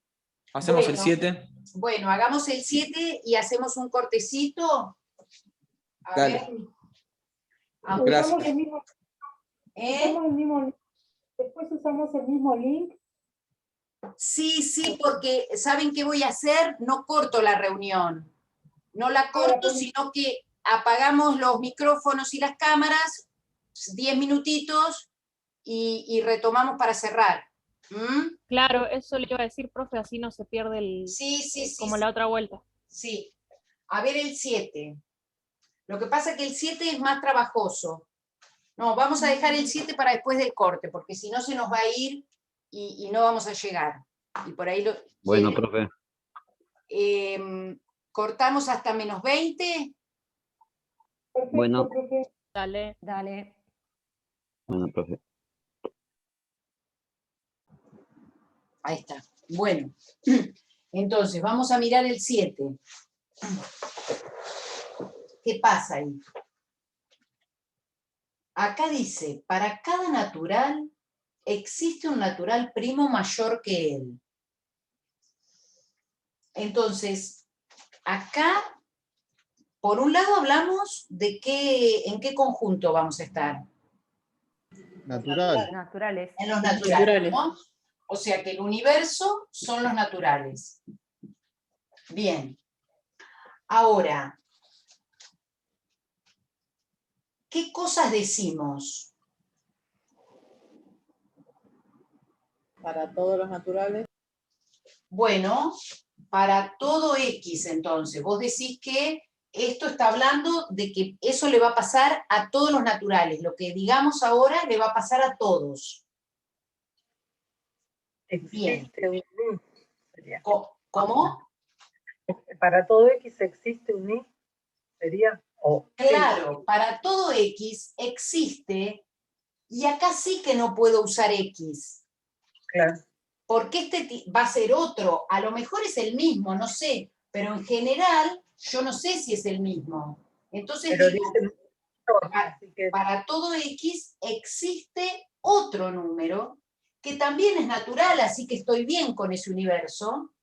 hacemos el 7. Bueno, hagamos el 7 y hacemos un cortecito. A Dale. ver. Gracias. Usamos el mismo link. Después usamos el mismo link. Sí, sí, porque ¿saben qué voy a hacer? No corto la reunión. No la corto, sino que apagamos los micrófonos y las cámaras, 10 minutitos, y retomamos para cerrar. ¿Mm? Claro, eso le iba a decir, profe, así no se pierde el, Sí, como sí. la otra vuelta. Sí. A ver el 7. Lo que pasa es que el 7 es más trabajoso. No, vamos a dejar el 7 para después del corte, porque si no se nos va a ir y no vamos a llegar. Y por ahí lo... Bueno, profe. Cortamos hasta -20. Bueno. Dale. Dale. Bueno, profe. Ahí está. Bueno, entonces vamos a mirar el 7. ¿Qué pasa ahí? Acá dice, para cada natural existe un natural primo mayor que él. Entonces, acá, por un lado hablamos de en qué conjunto vamos a estar. Natural. Naturales. En los naturales, ¿no? O sea que el universo son los naturales. Bien. Ahora, ¿qué cosas decimos? Para todos los naturales. Bueno, para todo X entonces, vos decís que esto está hablando de que eso le va a pasar a todos los naturales, lo que digamos ahora le va a pasar a todos. Bien. Existe un I, sería. ¿Cómo? Para todo X existe un I, sería. Claro, para todo X existe, y acá sí que no puedo usar X. Claro. Porque este va a ser otro, a lo mejor es el mismo, no sé, pero en general yo no sé si es el mismo. Entonces pero digo, para todo X existe otro número que también es natural, así que estoy bien con ese universo.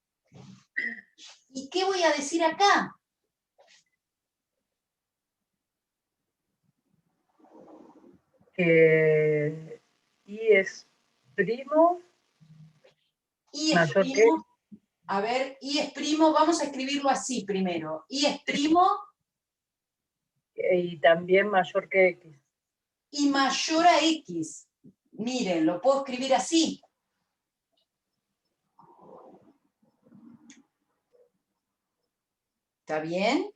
¿Y qué voy a decir acá? Que I es primo. Y es primo, a ver, y es primo, vamos a escribirlo así primero. Y es primo. Y también mayor que X. Y mayor a X. Miren, lo puedo escribir así. ¿Está bien?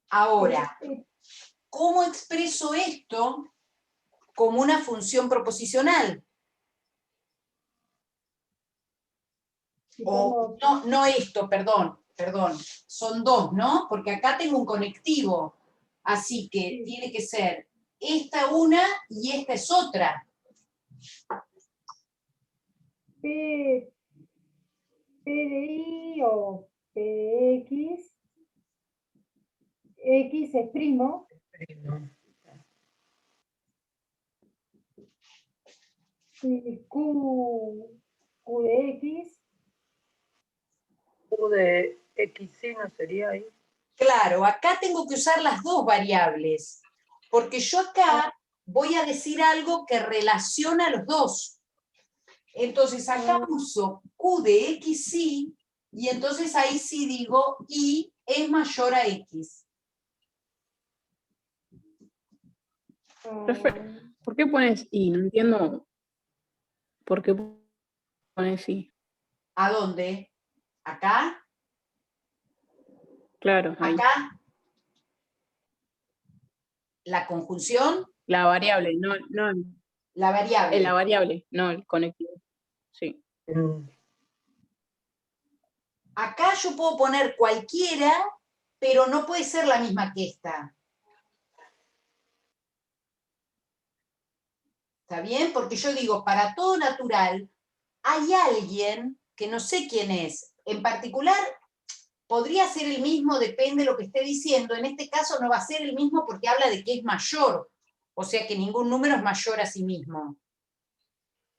Ahora, ¿cómo expreso esto como una función proposicional? O, no esto, perdón, son dos, ¿no? Porque acá tengo un conectivo, así que tiene que ser esta una y esta es otra. P de I o P de X. X es primo. Y Q de X. Q de X no sería ahí. Claro, acá tengo que usar las dos variables, porque yo acá voy a decir algo que relaciona a los dos. Entonces acá uso Q de X y entonces ahí sí digo Y es mayor a X. Profe, ¿por qué pones I? No entiendo por qué pones I. ¿A dónde? ¿Acá? Claro, ahí. ¿Acá? ¿La conjunción? La variable, no. La variable. La variable, no el conectivo. Sí. Acá yo puedo poner cualquiera, pero no puede ser la misma que esta. ¿Está bien? Porque yo digo, para todo natural, hay alguien que no sé quién es. En particular, podría ser el mismo, depende de lo que esté diciendo. En este caso no va a ser el mismo porque habla de que es mayor. O sea que ningún número es mayor a sí mismo.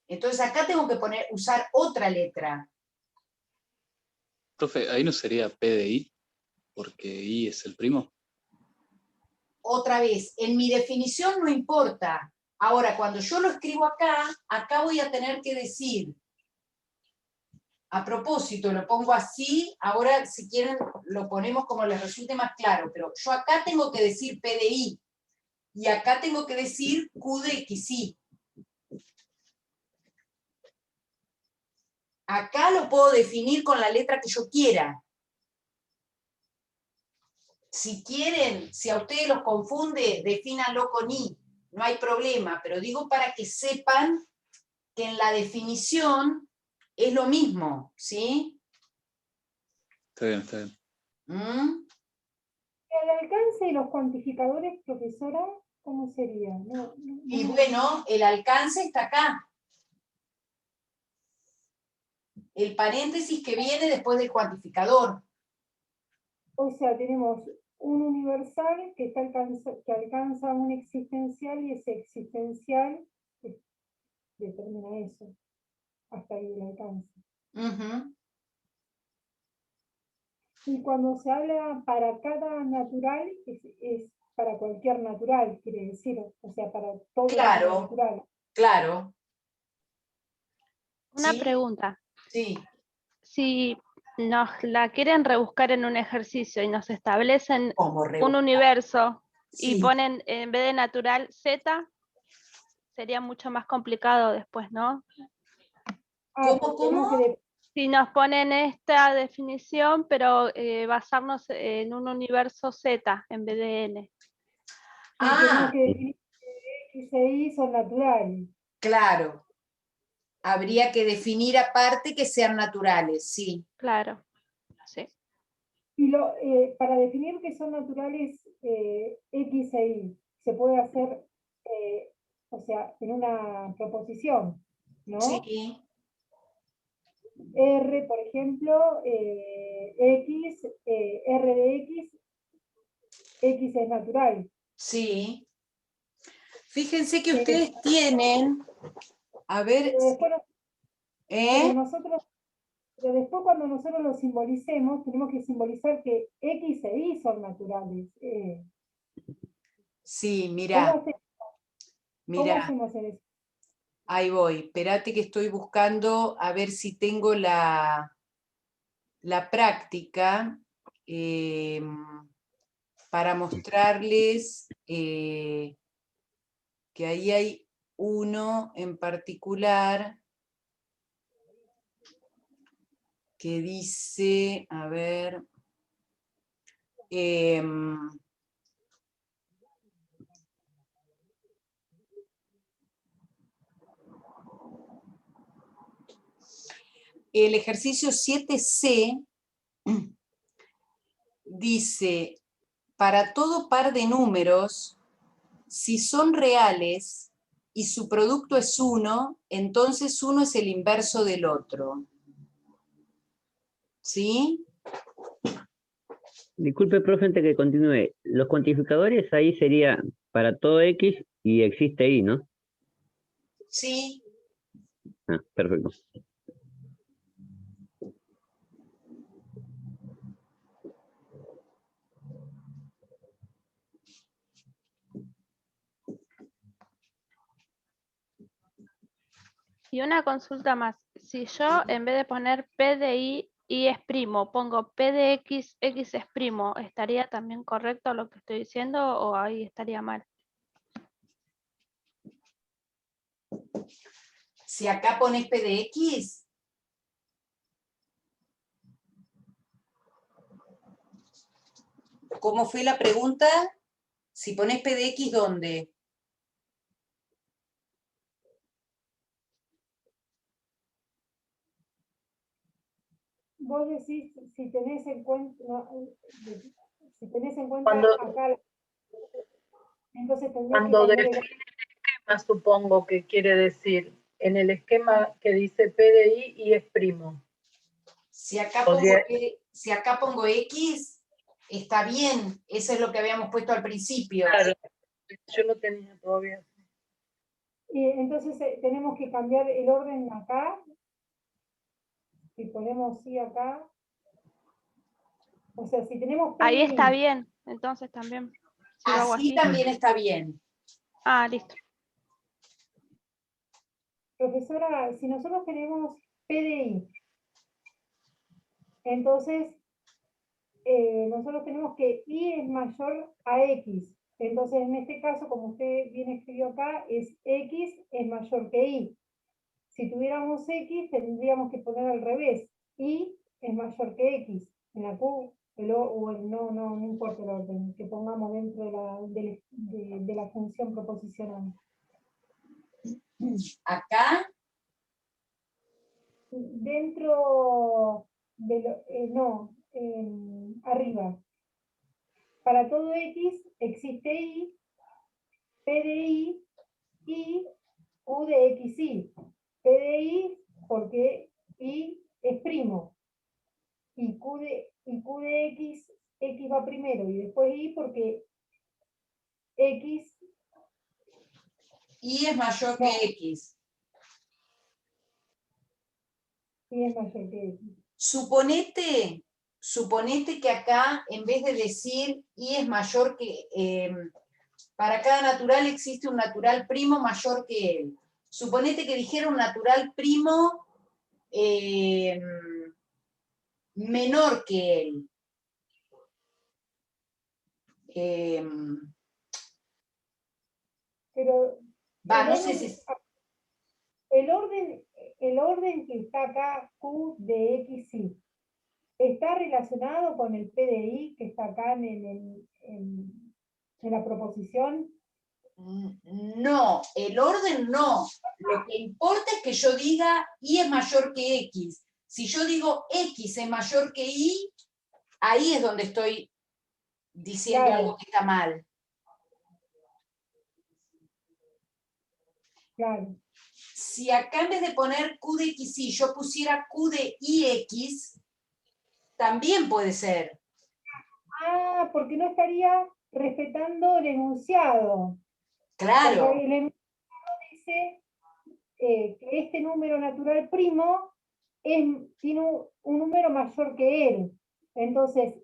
Entonces acá tengo que usar otra letra. Profe, ahí no sería P de I, porque I es el primo. Otra vez, en mi definición no importa. Ahora, cuando yo lo escribo acá voy a tener que decir, a propósito, lo pongo así, ahora si quieren lo ponemos como les resulte más claro, pero yo acá tengo que decir P de I, y acá tengo que decir Q de XY. Acá lo puedo definir con la letra que yo quiera. Si quieren, si a ustedes los confunde, defínanlo con I, no hay problema, pero digo para que sepan que en la definición es lo mismo, ¿sí? Está bien, está bien. ¿Mm? El alcance de los cuantificadores, profesora, ¿cómo sería? Y bueno, el alcance está acá. El paréntesis que viene después del cuantificador. O sea, tenemos un universal que alcanza un existencial y ese existencial determina eso. Hasta ahí el alcance. Ujú. Y cuando se habla para cada natural, es para cualquier natural, quiere decir, o sea, para todo Claro, natural. claro. Una ¿Sí? pregunta. Sí. Si nos la quieren rebuscar en un ejercicio y nos establecen ¿Cómo un rebuscar? universo y Sí. ponen en vez de natural Z, sería mucho más complicado después, ¿no? ¿Cómo? Si nos ponen esta definición, pero basarnos en un universo Z en vez de N. Tenemos que definir que X e Y son naturales. Claro. Habría que definir aparte que sean naturales, sí. Claro, sí. Y para definir que son naturales X e Y, se puede hacer, o sea, en una proposición, ¿no? Sí. R, por ejemplo, X, R de X es natural. Sí. Fíjense que ustedes tienen, a ver, Pero después cuando nosotros lo simbolicemos, tenemos que simbolizar que X e Y son naturales. Sí, mirá. ¿Cómo hacemos en eso? Ahí voy. Espérate que estoy buscando a ver si tengo la práctica para mostrarles que ahí hay uno en particular que dice, a ver, el ejercicio 7C dice, para todo par de números, si son reales y su producto es 1, entonces uno es el inverso del otro. ¿Sí? Disculpe, profe, antes que continúe. Los cuantificadores ahí sería para todo X y existe Y, ¿no? Sí. Ah, perfecto. Y una consulta más. Si yo en vez de poner P de I, Y es primo, pongo P de X, X es primo, ¿estaría también correcto lo que estoy diciendo o ahí estaría mal? Si acá pones P de X, ¿cómo fue la pregunta? Si pones P de X, ¿dónde? Vos decís, si tenés en cuenta, acá, entonces tendrías que Cuando cambiar define el esquema, supongo que quiere decir, en el esquema que dice P de I y es primo. Si acá pongo X, está bien. Eso es lo que habíamos puesto al principio. Claro, yo lo tenía todavía. Entonces tenemos que cambiar el orden acá. Si ponemos sí acá. O sea, si tenemos P Ahí de está I, bien, entonces también. Si lo hago Así así. también está bien. Ah, listo. Profesora, si nosotros tenemos PDI, entonces nosotros tenemos que Y es mayor a X. Entonces, en este caso, como usted bien escribió acá, es X es mayor que Y. Si tuviéramos X, tendríamos que poner al revés. Y es mayor que X. En la Q, no importa el orden que pongamos dentro de la función proposicional. Acá, dentro de arriba. Para todo X existe Y, P de Y y Q de XY. P de Y porque Y es primo. Y Q de X, X va primero y después Y porque X... Y es mayor que X. Y es mayor que X. Suponete que acá, en vez de decir Y es mayor que... para cada natural existe un natural primo mayor que él. Suponete que dijera un natural primo menor que él. Pero no sé si... el orden que está acá, Q de X, Y, ¿está relacionado con el P de Y que está acá en la proposición? No, el orden no. Lo que importa es que yo diga Y es mayor que X. Si yo digo X es mayor que Y, ahí es donde estoy diciendo algo que está mal. Claro. Si acá en vez de poner Q de XY yo pusiera Q de IX, también puede ser. Ah, porque no estaría respetando el enunciado. Claro. Porque el enunciado dice que este número natural primo tiene un número mayor que él. Entonces,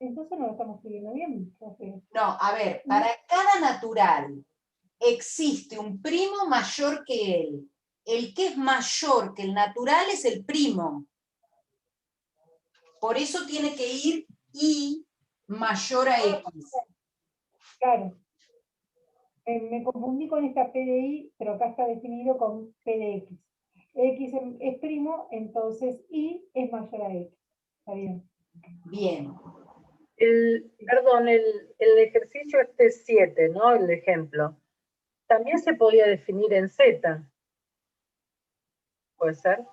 entonces no lo estamos escribiendo bien. No, a ver, para cada natural existe un primo mayor que él. El que es mayor que el natural es el primo. Por eso tiene que ir Y mayor a X. Claro. Me confundí con esta P de Y, pero acá está definido con P de X. X es primo, entonces Y es mayor a X. Está bien. Bien. Perdón, el ejercicio este 7, ¿no? El ejemplo. También se podía definir en Z. ¿Puede ser?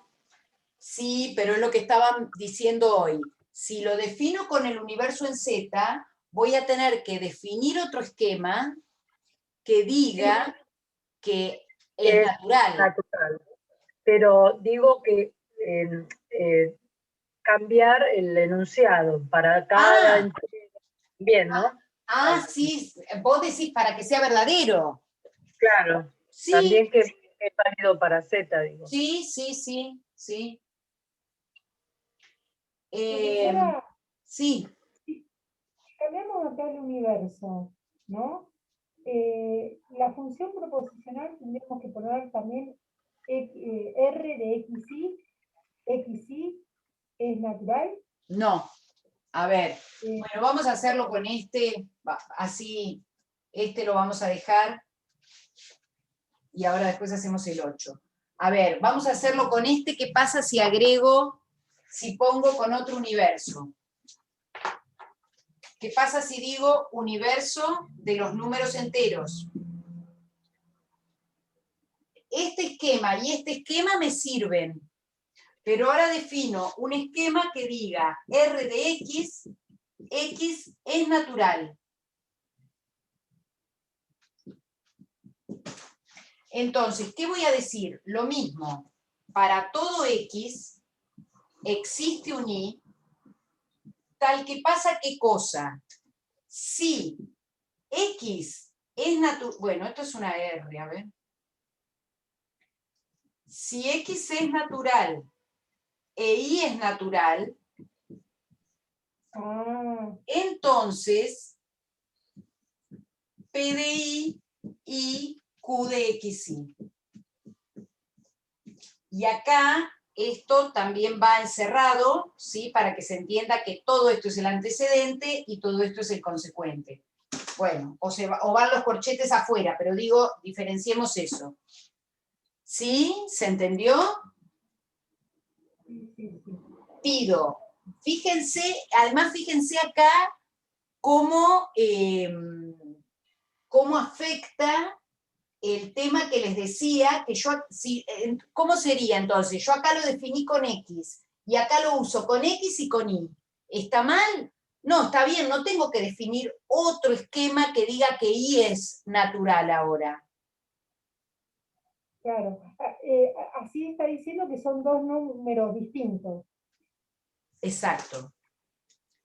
Sí, pero es lo que estaban diciendo hoy. Si lo defino con el universo en Z, voy a tener que definir otro esquema que diga que es natural. Pero digo que cambiar el enunciado para cada... Bien, ¿no? Sí, vos decís para que sea verdadero. Claro, sí. También que es válido para Z, digo. Sí. Sí. Si cambiamos acá el universo, ¿no? La función proposicional tendríamos que poner también R de XY es natural. No. A ver, bueno, vamos a hacerlo con este, así, este lo vamos a dejar, y ahora después hacemos el 8. A ver, vamos a hacerlo con este, ¿qué pasa si pongo con otro universo? ¿Qué pasa si digo universo de los números enteros? Este esquema y este esquema me sirven, pero ahora defino un esquema que diga R de X, X es natural. Entonces, ¿qué voy a decir? Lo mismo, para todo X existe un Y, tal que pasa ¿qué cosa? Si X es natural, bueno, esto es una R, a ver. Si X es natural e Y es natural, entonces P de Y Q de XY. Y acá esto también va encerrado, ¿sí? Para que se entienda que todo esto es el antecedente y todo esto es el consecuente. Bueno, o van los corchetes afuera, pero digo, diferenciemos eso. ¿Sí? ¿Se entendió? Pido. Fíjense, además fíjense acá cómo afecta el tema que les decía, que yo, ¿cómo sería entonces? Yo acá lo definí con X, y acá lo uso con X y con Y. ¿Está mal? No, está bien, no tengo que definir otro esquema que diga que Y es natural ahora. Claro, así está diciendo que son dos números distintos. Exacto.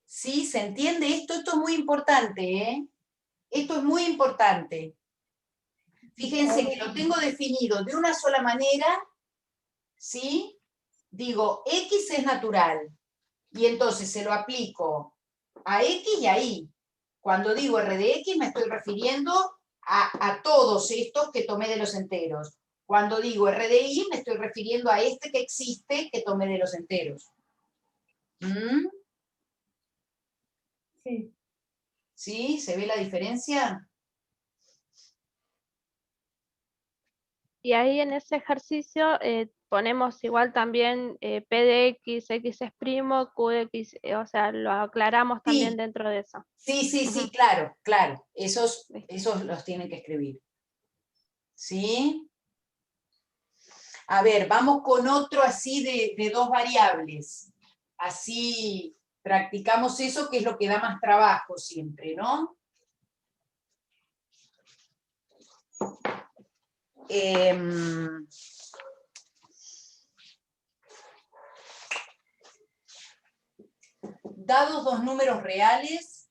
¿Sí? ¿Se entiende esto? Esto es muy importante, ¿eh? Esto es muy importante. Fíjense que lo tengo definido de una sola manera, ¿sí? Digo, X es natural, y entonces se lo aplico a X y a Y. Cuando digo R de X me estoy refiriendo a todos estos que tomé de los enteros. Cuando digo R de Y me estoy refiriendo a este que existe que tomé de los enteros. ¿Mm? Sí. ¿Sí? ¿Se ve la diferencia? Y ahí en ese ejercicio ponemos igual también P de X, X es primo, Q de X, o sea, lo aclaramos también dentro de eso. Sí, claro, claro. Esos los tienen que escribir. ¿Sí? A ver, vamos con otro así de dos variables. Así practicamos eso, que es lo que da más trabajo siempre, ¿no? Dados dos números reales,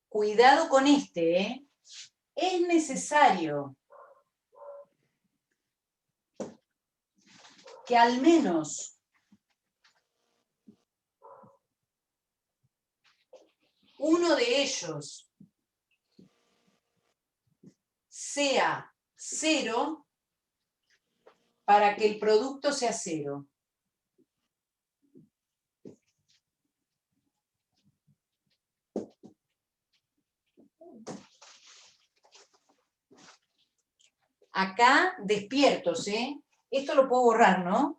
cuidado con este, ¿eh? Es necesario que al menos uno de ellos sea 0 para que el producto sea 0. Acá despiertos, ¿eh? Esto lo puedo borrar, ¿no?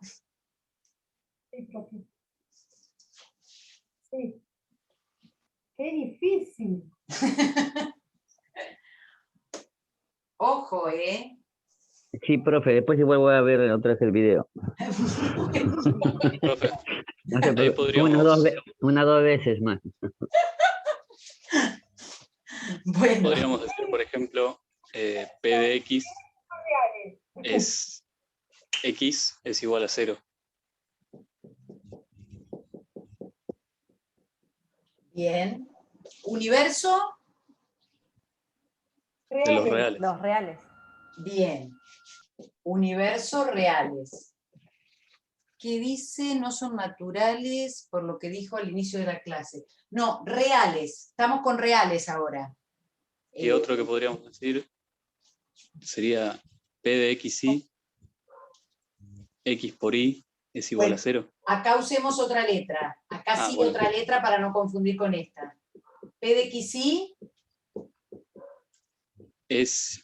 Sí. Qué difícil. Ojo, ¿eh? Sí, profe, después igual voy a ver otra vez el video. Profe, No se ahí preocupe, podríamos, una, dos veces más. Bueno. podríamos decir, por ejemplo, P de X es X es igual a 0. Bien. Universo. De los reales. Los reales. Bien. Universo reales. ¿Qué dice? No son naturales, por lo que dijo al inicio de la clase. No, reales. Estamos con reales ahora. Y otro que podríamos decir sería P de XY, X por Y es igual a 0. Acá usemos otra letra. Acá sí bueno. otra letra para no confundir con esta. P de XY Es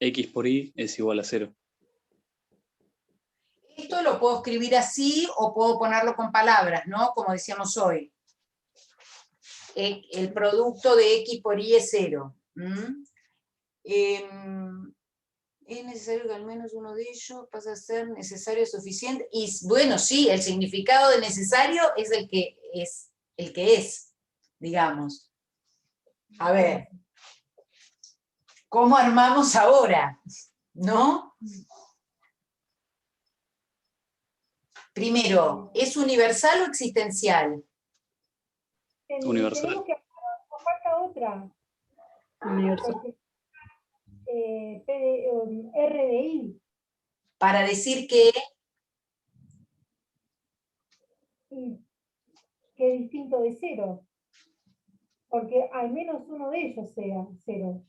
X por Y es igual a 0. Esto lo puedo escribir así o puedo ponerlo con palabras, ¿no? Como decíamos hoy. El producto de X por Y es 0. Es necesario que al menos uno de ellos pase a ser necesario suficiente. Y bueno, sí, el significado de necesario es el que es, digamos. A ver, ¿cómo armamos ahora? ¿No? Primero, ¿es universal o existencial? Universal. Tenemos que nos falta otra. Universal. R de I. Para decir que Y que es distinto de 0. Porque al menos uno de ellos sea 0.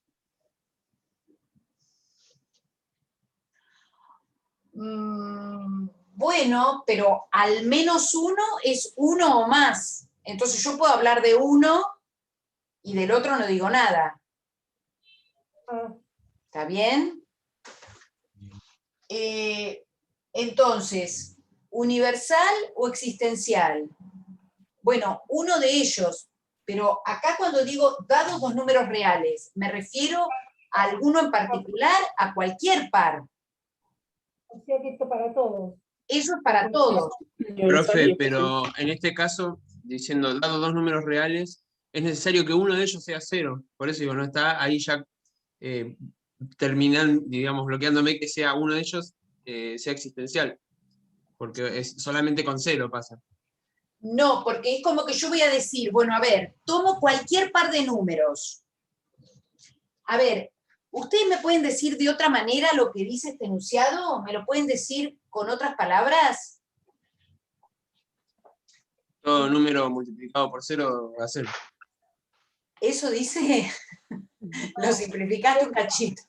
Bueno, pero al menos uno es uno o más. Entonces yo puedo hablar de uno y del otro no digo nada. ¿Está bien? Entonces, ¿universal o existencial? Bueno, uno de ellos, pero acá cuando digo dados dos números reales, me refiero a alguno en particular, a cualquier par. O sea que esto para todos. Eso es para todos. Profe, pero en este caso, diciendo dado dos números reales, es necesario que uno de ellos sea 0. Por eso digo, no está ahí ya terminando, digamos, bloqueándome que sea uno de ellos sea existencial. Porque es solamente con 0 pasa. No, porque es como que yo voy a decir, bueno, a ver, tomo cualquier par de números. A ver, ¿ustedes me pueden decir de otra manera lo que dice este enunciado? ¿Me lo pueden decir con otras palabras? Todo número multiplicado por 0 a 0. Eso dice, lo simplificaste un cachito.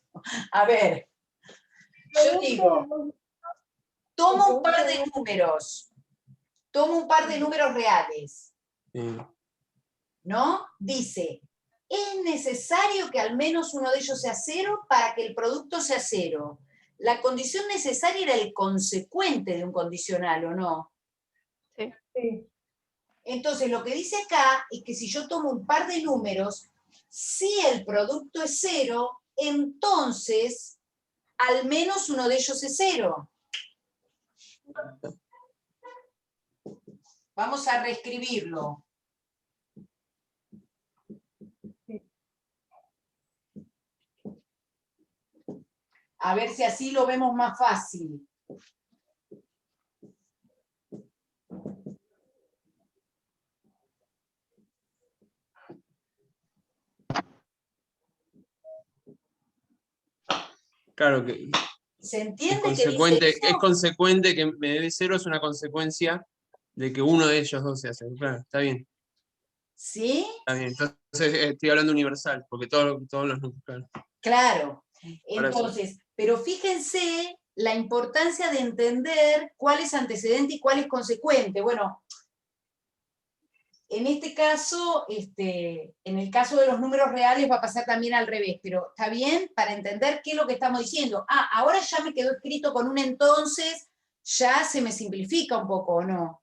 A ver, yo digo, tomo un par de números. Tomo un par de números reales, ¿no? Dice, es necesario que al menos uno de ellos sea 0 para que el producto sea 0. La condición necesaria era el consecuente de un condicional, ¿o no? Sí. Entonces, lo que dice acá es que si yo tomo un par de números, si el producto es 0, entonces al menos uno de ellos es 0. Vamos a reescribirlo. A ver si así lo vemos más fácil. Claro que ¿Se entiende es que dice consecuente, eso? es consecuente que me dé 0, es una consecuencia de que uno de ellos dos sea 0. Claro, está bien. ¿Sí? Está bien. Entonces estoy hablando universal, porque todos los números, claro. Claro. Ahora sí. Entonces, pero fíjense la importancia de entender cuál es antecedente y cuál es consecuente. Bueno, en este caso, en el caso de los números reales va a pasar también al revés, pero está bien para entender qué es lo que estamos diciendo. Ah, ahora ya me quedó escrito con un entonces, ya se me simplifica un poco, ¿o no?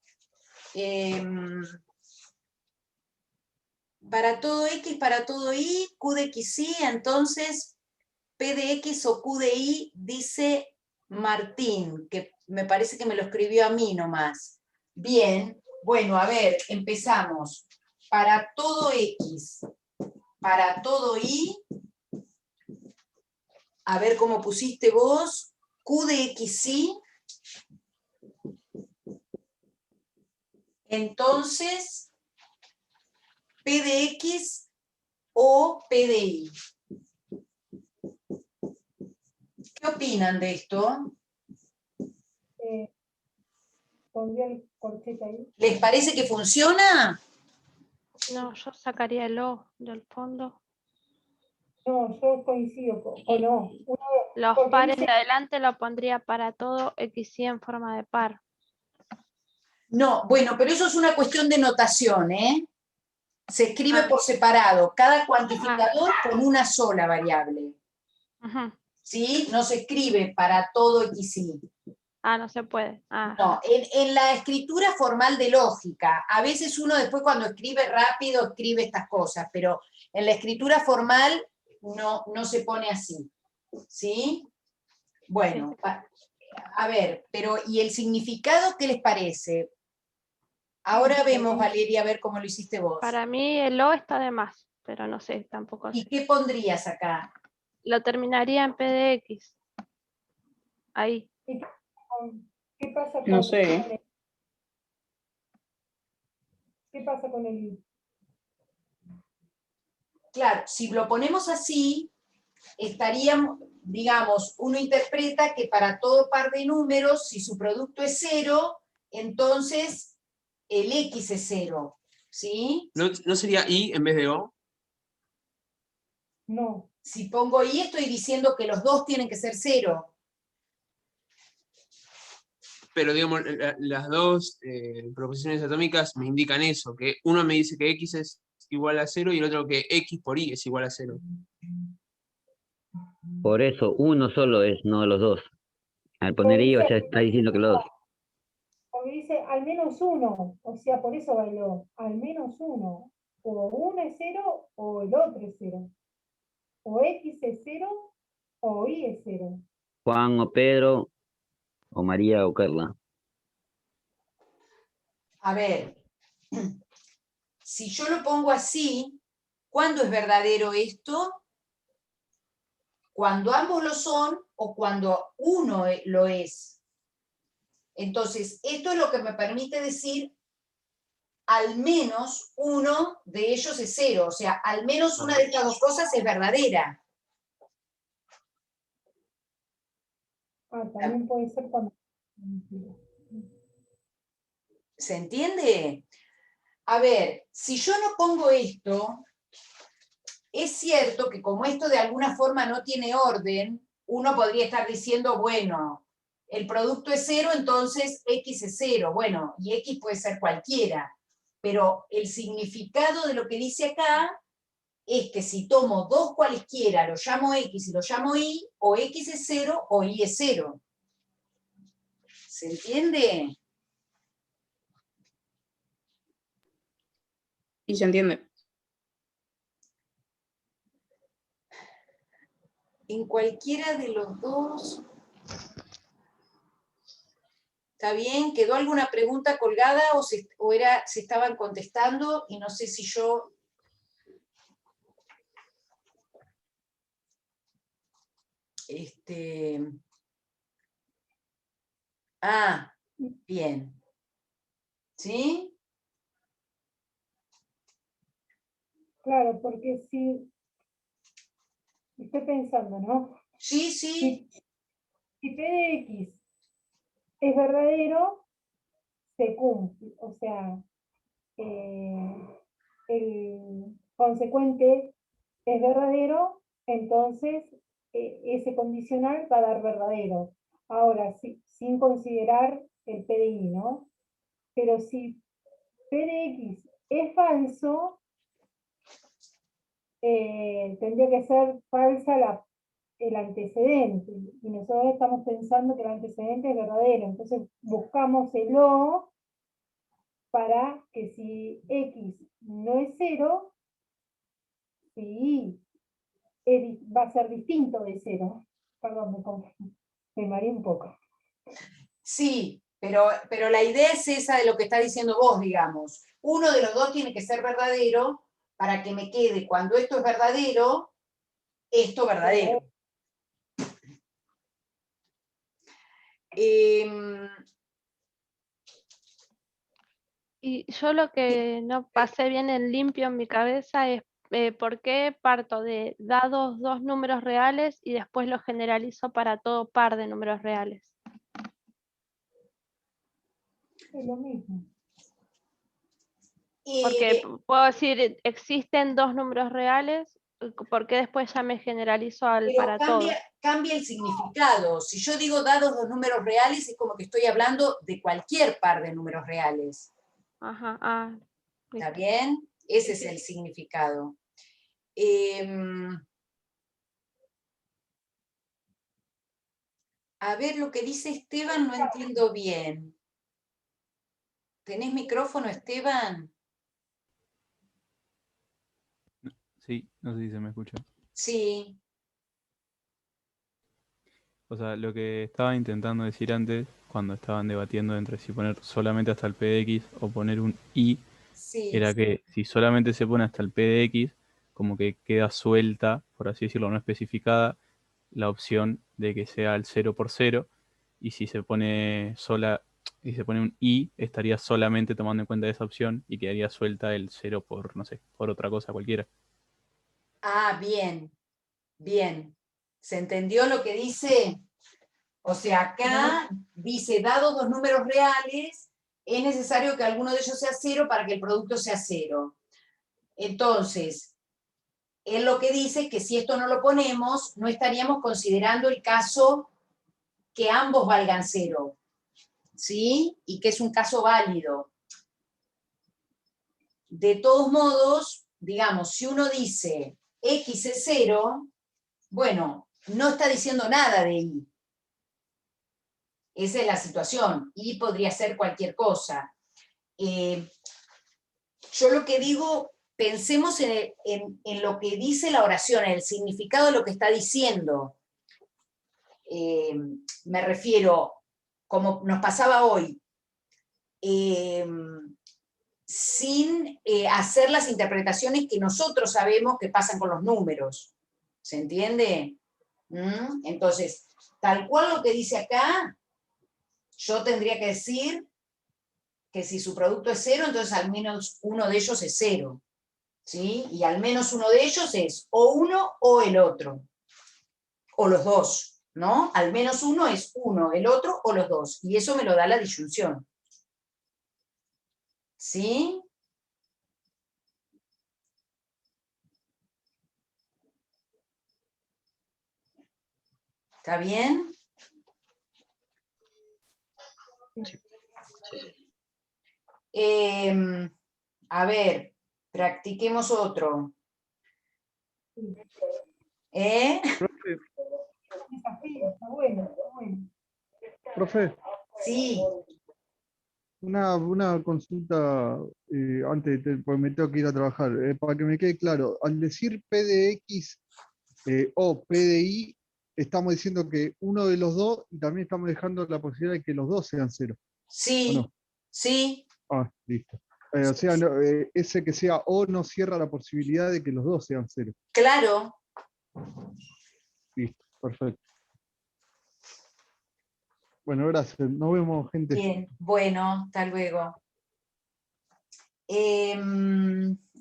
Para todo X, para todo Y, Q de X, Y, entonces P de X o Q de Y dice Martín, que me parece que me lo escribió a mí nomás. Bien, bueno, a ver, empezamos. Para todo X, para todo Y, a ver cómo pusiste vos, Q de X, Y. Entonces, P de X o P de Y. ¿Qué opinan de esto? Pondría el corchete ahí. ¿Les parece que funciona? No, yo sacaría el O del fondo. No, yo coincido o no. Los porque pares dice- de adelante lo pondría para todo X y en forma de par. No, bueno, pero eso es una cuestión de notación, ¿eh? Se escribe por separado, cada cuantificador con una sola variable. ¿Sí? No se escribe para todo XY. Ah, no se puede. Ah. No, en la escritura formal de lógica, a veces uno después cuando escribe rápido escribe estas cosas, pero en la escritura formal no se pone así. ¿Sí? Bueno, a ver, pero ¿y el significado qué les parece? Ahora vemos, Valeria, a ver cómo lo hiciste vos. Para mí el O está de más, pero no sé, tampoco sé. ¿Y qué pondrías acá? Lo terminaría en P de X. Ahí. ¿Qué pasa con, No sé. ¿Qué pasa con el I? Claro, si lo ponemos así, estaríamos, digamos, uno interpreta que para todo par de números, si su producto es 0, entonces el X es 0, ¿sí? ¿No sería I en vez de O? No. Si pongo Y estoy diciendo que los dos tienen que ser 0. Pero digamos, las dos proposiciones atómicas me indican eso, que uno me dice que X es igual a 0 y el otro que X por Y es igual a 0. Por eso, uno solo es, no los dos. Al poner I, o sea, está diciendo que los dos. Porque dice al menos uno, o sea, por eso bailó, al menos uno. O uno es 0 o el otro es 0. O X es 0 o Y es 0. Juan o Pedro, o María o Carla. A ver, si yo lo pongo así, ¿cuándo es verdadero esto? Cuando ambos lo son o cuando uno lo es. Entonces, esto es lo que me permite decir al menos uno de ellos es 0, o sea, al menos una de estas dos cosas es verdadera. También puede ser cuando... ¿Se entiende? A ver, si yo no pongo esto, es cierto que como esto de alguna forma no tiene orden, uno podría estar diciendo, bueno, el producto es 0, entonces X es 0. Bueno, y X puede ser cualquiera. Pero el significado de lo que dice acá es que si tomo dos cualesquiera, lo llamo X y lo llamo Y, o X es 0 o Y es 0. ¿Se entiende? Y se entiende. En cualquiera de los dos. ¿Está bien? ¿Quedó alguna pregunta colgada o se estaban contestando? Y no sé si yo... Ah, bien. ¿Sí? Claro, porque si... Estoy pensando, ¿no? Sí, sí. Si P de X es verdadero, se cumple. O sea, el consecuente es verdadero, entonces ese condicional va a dar verdadero. Ahora, sin considerar el PDI, ¿no? Pero si P de X es falso, tendría que ser falsa el antecedente, y nosotros estamos pensando que el antecedente es verdadero, entonces buscamos el O para que si X no es 0, si Y va a ser distinto de 0. Perdón, me mareé un poco. Sí, pero la idea es esa de lo que está diciendo vos, digamos. Uno de los dos tiene que ser verdadero para que me quede, cuando esto es verdadero, esto verdadero. Y yo lo que no pasé bien en limpio en mi cabeza es por qué parto de dados dos números reales y después lo generalizo para todo par de números reales. Es lo mismo. Porque puedo decir, existen dos números reales, ¿por qué después ya me generalizo para todo? Cambia el significado. Si yo digo dados dos números reales, es como que estoy hablando de cualquier par de números reales. Ajá. ¿Está bien? Ese es el significado. A ver, lo que dice Esteban no entiendo bien. ¿Tenés micrófono, Esteban? Sí, no sé si se me escucha. Sí. O sea, lo que estaba intentando decir antes, cuando estaban debatiendo entre si poner solamente hasta el P de X o poner un I, Sí, era que si solamente se pone hasta el P de X, como que queda suelta, por así decirlo, no especificada, la opción de que sea el 0 por 0, y si se pone un I, estaría solamente tomando en cuenta esa opción y quedaría suelta el 0 por, no sé, por otra cosa cualquiera. Ah, bien. Bien. ¿Se entendió lo que dice? O sea, acá dice, dados dos números reales, es necesario que alguno de ellos sea 0 para que el producto sea 0. Entonces, él lo que dice es que si esto no lo ponemos, no estaríamos considerando el caso que ambos valgan 0, ¿sí? Y que es un caso válido. De todos modos, digamos, si uno dice X es 0, bueno, no está diciendo nada de Y. Esa es la situación. Y podría ser cualquier cosa. Yo lo que digo, pensemos en lo que dice la oración, en el significado de lo que está diciendo. Me refiero, como nos pasaba hoy, sin hacer las interpretaciones que nosotros sabemos que pasan con los números. ¿Se entiende? Entonces, tal cual lo que dice acá, yo tendría que decir que si su producto es 0, entonces al menos uno de ellos es 0. ¿Sí? Y al menos uno de ellos es o uno o el otro. O los dos, ¿no? Al menos uno es uno, el otro o los dos. Y eso me lo da la disyunción. ¿Sí? ¿Está bien? A ver, practiquemos otro. Profe. Sí. Una consulta antes, porque me tengo que ir a trabajar, para que me quede claro. Al decir P de X o P de Y, estamos diciendo que uno de los dos, y también estamos dejando la posibilidad de que los dos sean 0. Sí, ¿O no? sí. Ah, listo. O sea, ese que sea O no cierra la posibilidad de que los dos sean 0. Claro. Listo, perfecto. Bueno, gracias. Nos vemos, gente. Bien, bueno, hasta luego.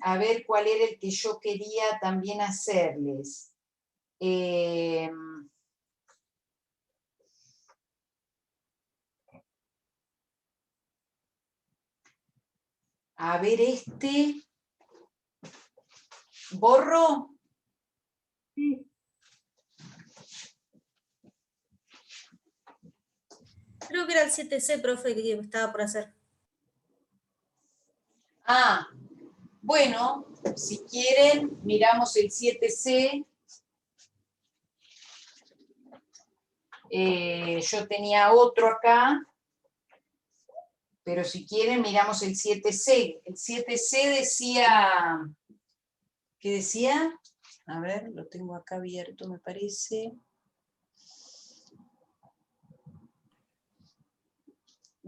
A ver cuál era el que yo quería también hacerles. A ver este. ¿Borro? Sí. Creo que era el 7C, profe, que estaba por hacer. Ah, bueno, si quieren, miramos el 7C. Yo tenía otro acá, pero si quieren, miramos el 7C. El 7C decía... ¿Qué decía? A ver, lo tengo acá abierto, me parece.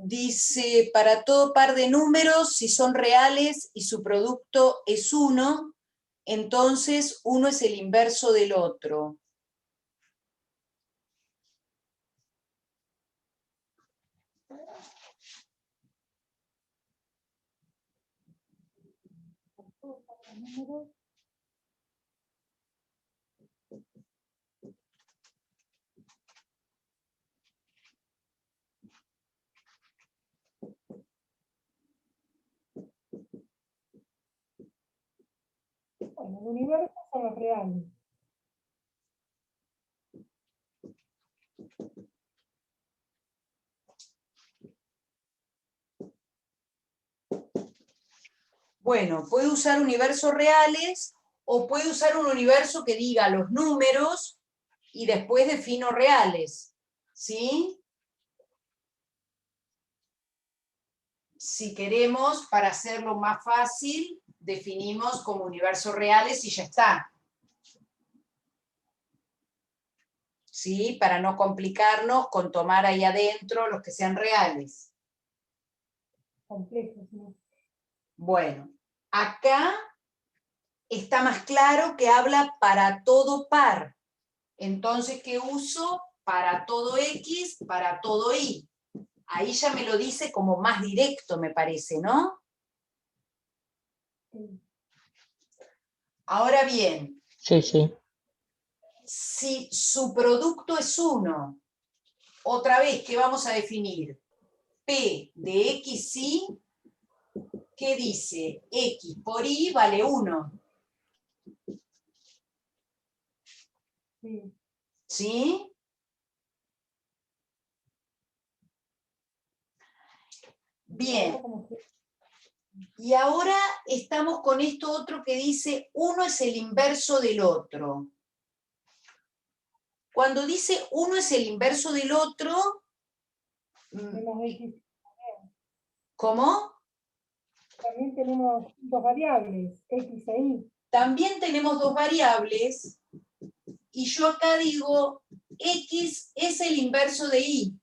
Dice, para todo par de números, si son reales y su producto es 1, entonces uno es el inverso del otro. Bueno, el universo son los reales. Bueno, puede usar universos reales o puede usar un universo que diga los números y después defino reales, ¿sí? Si queremos, para hacerlo más fácil, definimos como universos reales y ya está. ¿Sí? Para no complicarnos con tomar ahí adentro los que sean reales. Complejos, ¿no? Bueno, acá está más claro que habla para todo par. Entonces, ¿qué uso? Para todo X, para todo Y. Ahí ya me lo dice como más directo, me parece, ¿no? Ahora bien. Sí, sí. Si su producto es 1, otra vez, ¿qué vamos a definir? P de XY, ¿qué dice? X por Y vale 1. Sí. ¿Sí? Bien. Y ahora estamos con esto otro que dice, uno es el inverso del otro. Cuando dice uno es el inverso del otro, ¿cómo? También tenemos dos variables, X e Y. También tenemos dos variables, y yo acá digo, X es el inverso de Y.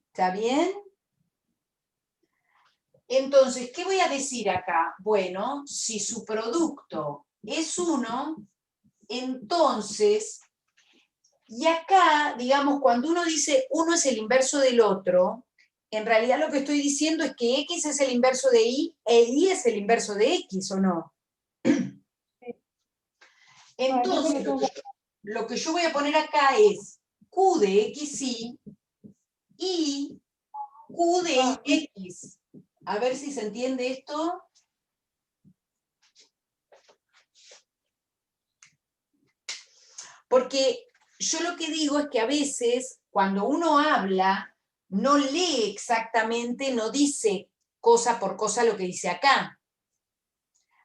¿Está bien? Entonces, ¿qué voy a decir acá? Bueno, si su producto es 1, entonces, y acá, digamos, cuando uno dice uno es el inverso del otro, en realidad lo que estoy diciendo es que X es el inverso de Y, e Y es el inverso de X, ¿o no? Entonces, lo que yo voy a poner acá es Q de XY y Q de X. A ver si se entiende esto. Porque yo lo que digo es que a veces, cuando uno habla, no lee exactamente, no dice cosa por cosa lo que dice acá.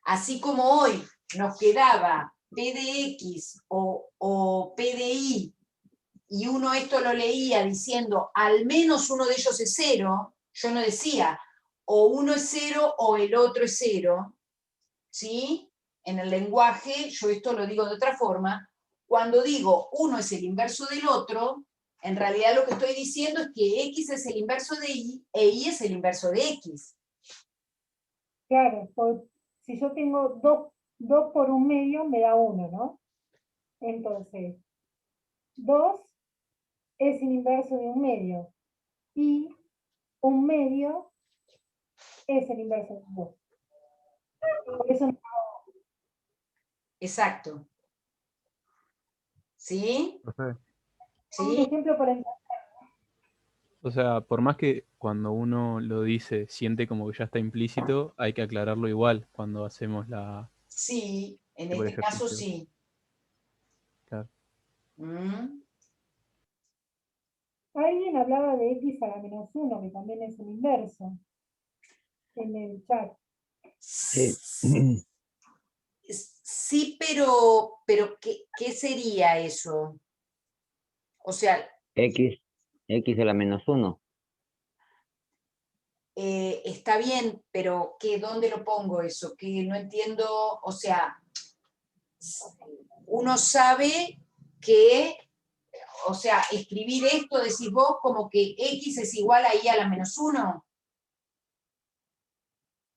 Así como hoy nos quedaba P de X o P de Y, y uno esto lo leía diciendo, al menos uno de ellos es 0, yo no decía, o uno es 0 o el otro es 0, ¿sí? En el lenguaje, yo esto lo digo de otra forma, cuando digo uno es el inverso del otro, en realidad lo que estoy diciendo es que X es el inverso de Y, e Y es el inverso de X. Claro, si yo tengo 2 por 1/2 me da 1, ¿no? Entonces, 2 es el inverso de 1/2 y 1/2 es el inverso de 2. Por eso Exacto. ¿Sí? un ¿Sí? ejemplo para entender. O sea, por más que cuando uno lo dice siente como que ya está implícito, hay que aclararlo igual cuando hacemos Sí, en tipo de este caso ejercicio. sí. Claro. Alguien hablaba de X a la menos 1, que también es el inverso, en el chat. Sí, pero ¿qué sería eso? O sea, X a la menos 1. está bien, pero ¿dónde lo pongo eso? Que no entiendo, o sea, uno sabe que, o sea, escribir esto, decís vos, como que X es igual a Y a la menos 1.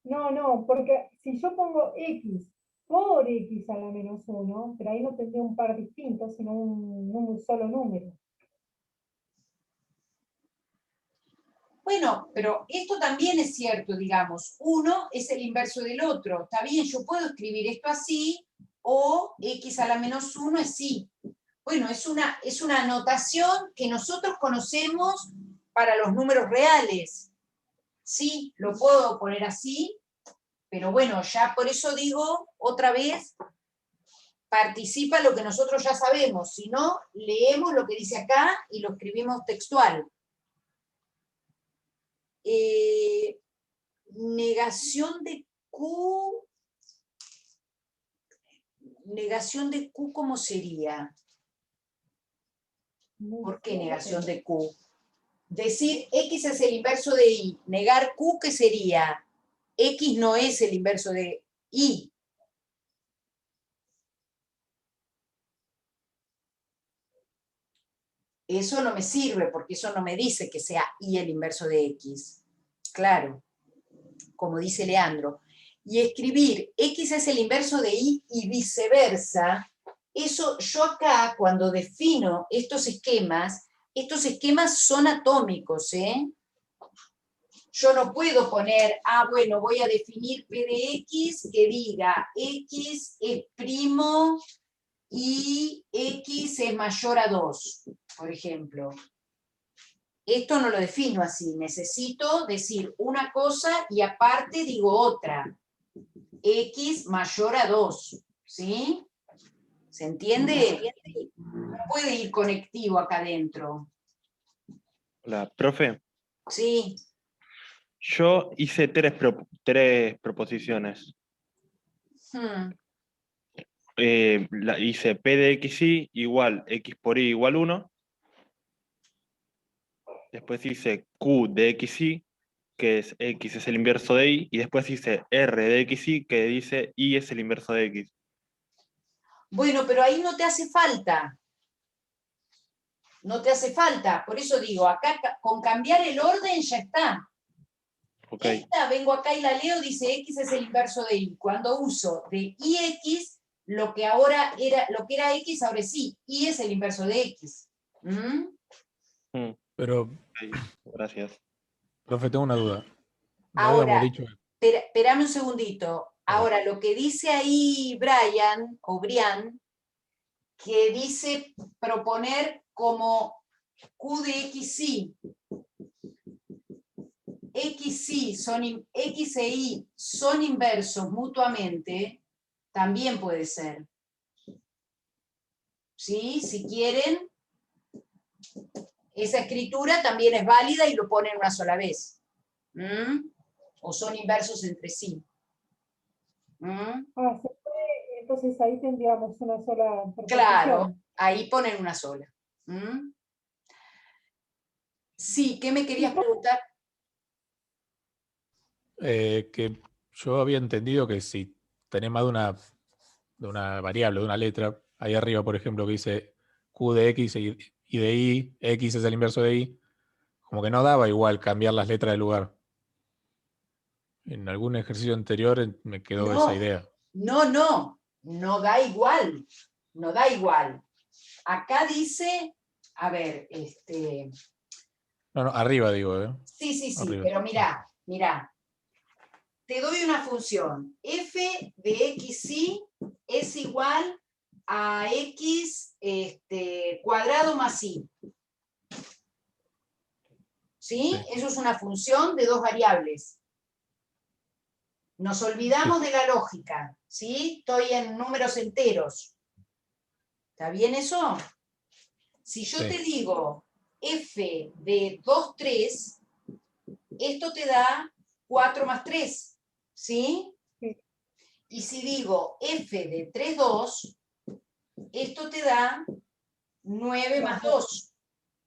No, porque si yo pongo X por X a la menos 1, pero ahí no tendría un par distinto, sino un solo número. Bueno, pero esto también es cierto, digamos, uno es el inverso del otro. Está bien, yo puedo escribir esto así, o X a la menos 1 es Y. Bueno, es una anotación que nosotros conocemos para los números reales. Sí, lo puedo poner así, pero bueno, ya por eso digo, otra vez, participa lo que nosotros ya sabemos. Si no, leemos lo que dice acá y lo escribimos textual. Negación de Q, ¿cómo sería? ¿Por qué negación de Q? Decir X es el inverso de Y, negar Q, ¿qué sería? X no es el inverso de Y. Eso no me sirve, porque eso no me dice que sea Y el inverso de X. Claro, como dice Leandro. Y escribir X es el inverso de Y y viceversa, eso yo acá, cuando defino estos esquemas son atómicos, ¿eh? Yo no puedo poner, bueno, voy a definir P de X que diga X es primo y X es mayor a 2, por ejemplo. Esto no lo defino así, necesito decir una cosa y aparte digo otra. X mayor a 2, ¿sí? ¿Se entiende? No puede ir conectivo acá adentro. Hola, profe. Sí. Yo hice tres proposiciones. Hice P de XY igual X por Y igual 1. Después hice Q de XY, que es X es el inverso de Y. Y después hice R de XY, que dice Y es el inverso de X. Bueno, pero ahí no te hace falta. No te hace falta. Por eso digo, acá con cambiar el orden ya está. Okay. Esta, vengo acá y la leo, dice X es el inverso de Y. Cuando uso de IX, lo que era X, ahora sí, Y es el inverso de X. Pero, gracias. Profe, tengo una duda. No Ahora, habíamos dicho. espérame un segundito. Ahora, lo que dice ahí Brian, o Brian, que dice proponer como Q de XY. X e Y son inversos mutuamente, también puede ser. ¿Sí? Si quieren, esa escritura también es válida y lo ponen una sola vez. O son inversos entre sí. Entonces ahí tendríamos una sola proposición. Claro, ahí ponen una sola. Sí, ¿qué me querías preguntar? Que yo había entendido que si tenés más de una variable, de una letra, ahí arriba, por ejemplo, que dice Q de X y de Y, X es el inverso de Y, como que no daba igual cambiar las letras de lugar. En algún ejercicio anterior me quedó esa idea. No da igual. No da igual. Acá dice, a ver, No, arriba digo, ¿eh? Sí, arriba. pero mirá. Te doy una función. F de XY es igual a X cuadrado más Y. ¿Sí? Eso es una función de dos variables. Nos olvidamos de la lógica, ¿sí? Estoy en números enteros. ¿Está bien eso? Si yo te digo F de 2, 3, esto te da 4 más 3. ¿Sí? Y si digo F de 3, 2, esto te da 9 más 2.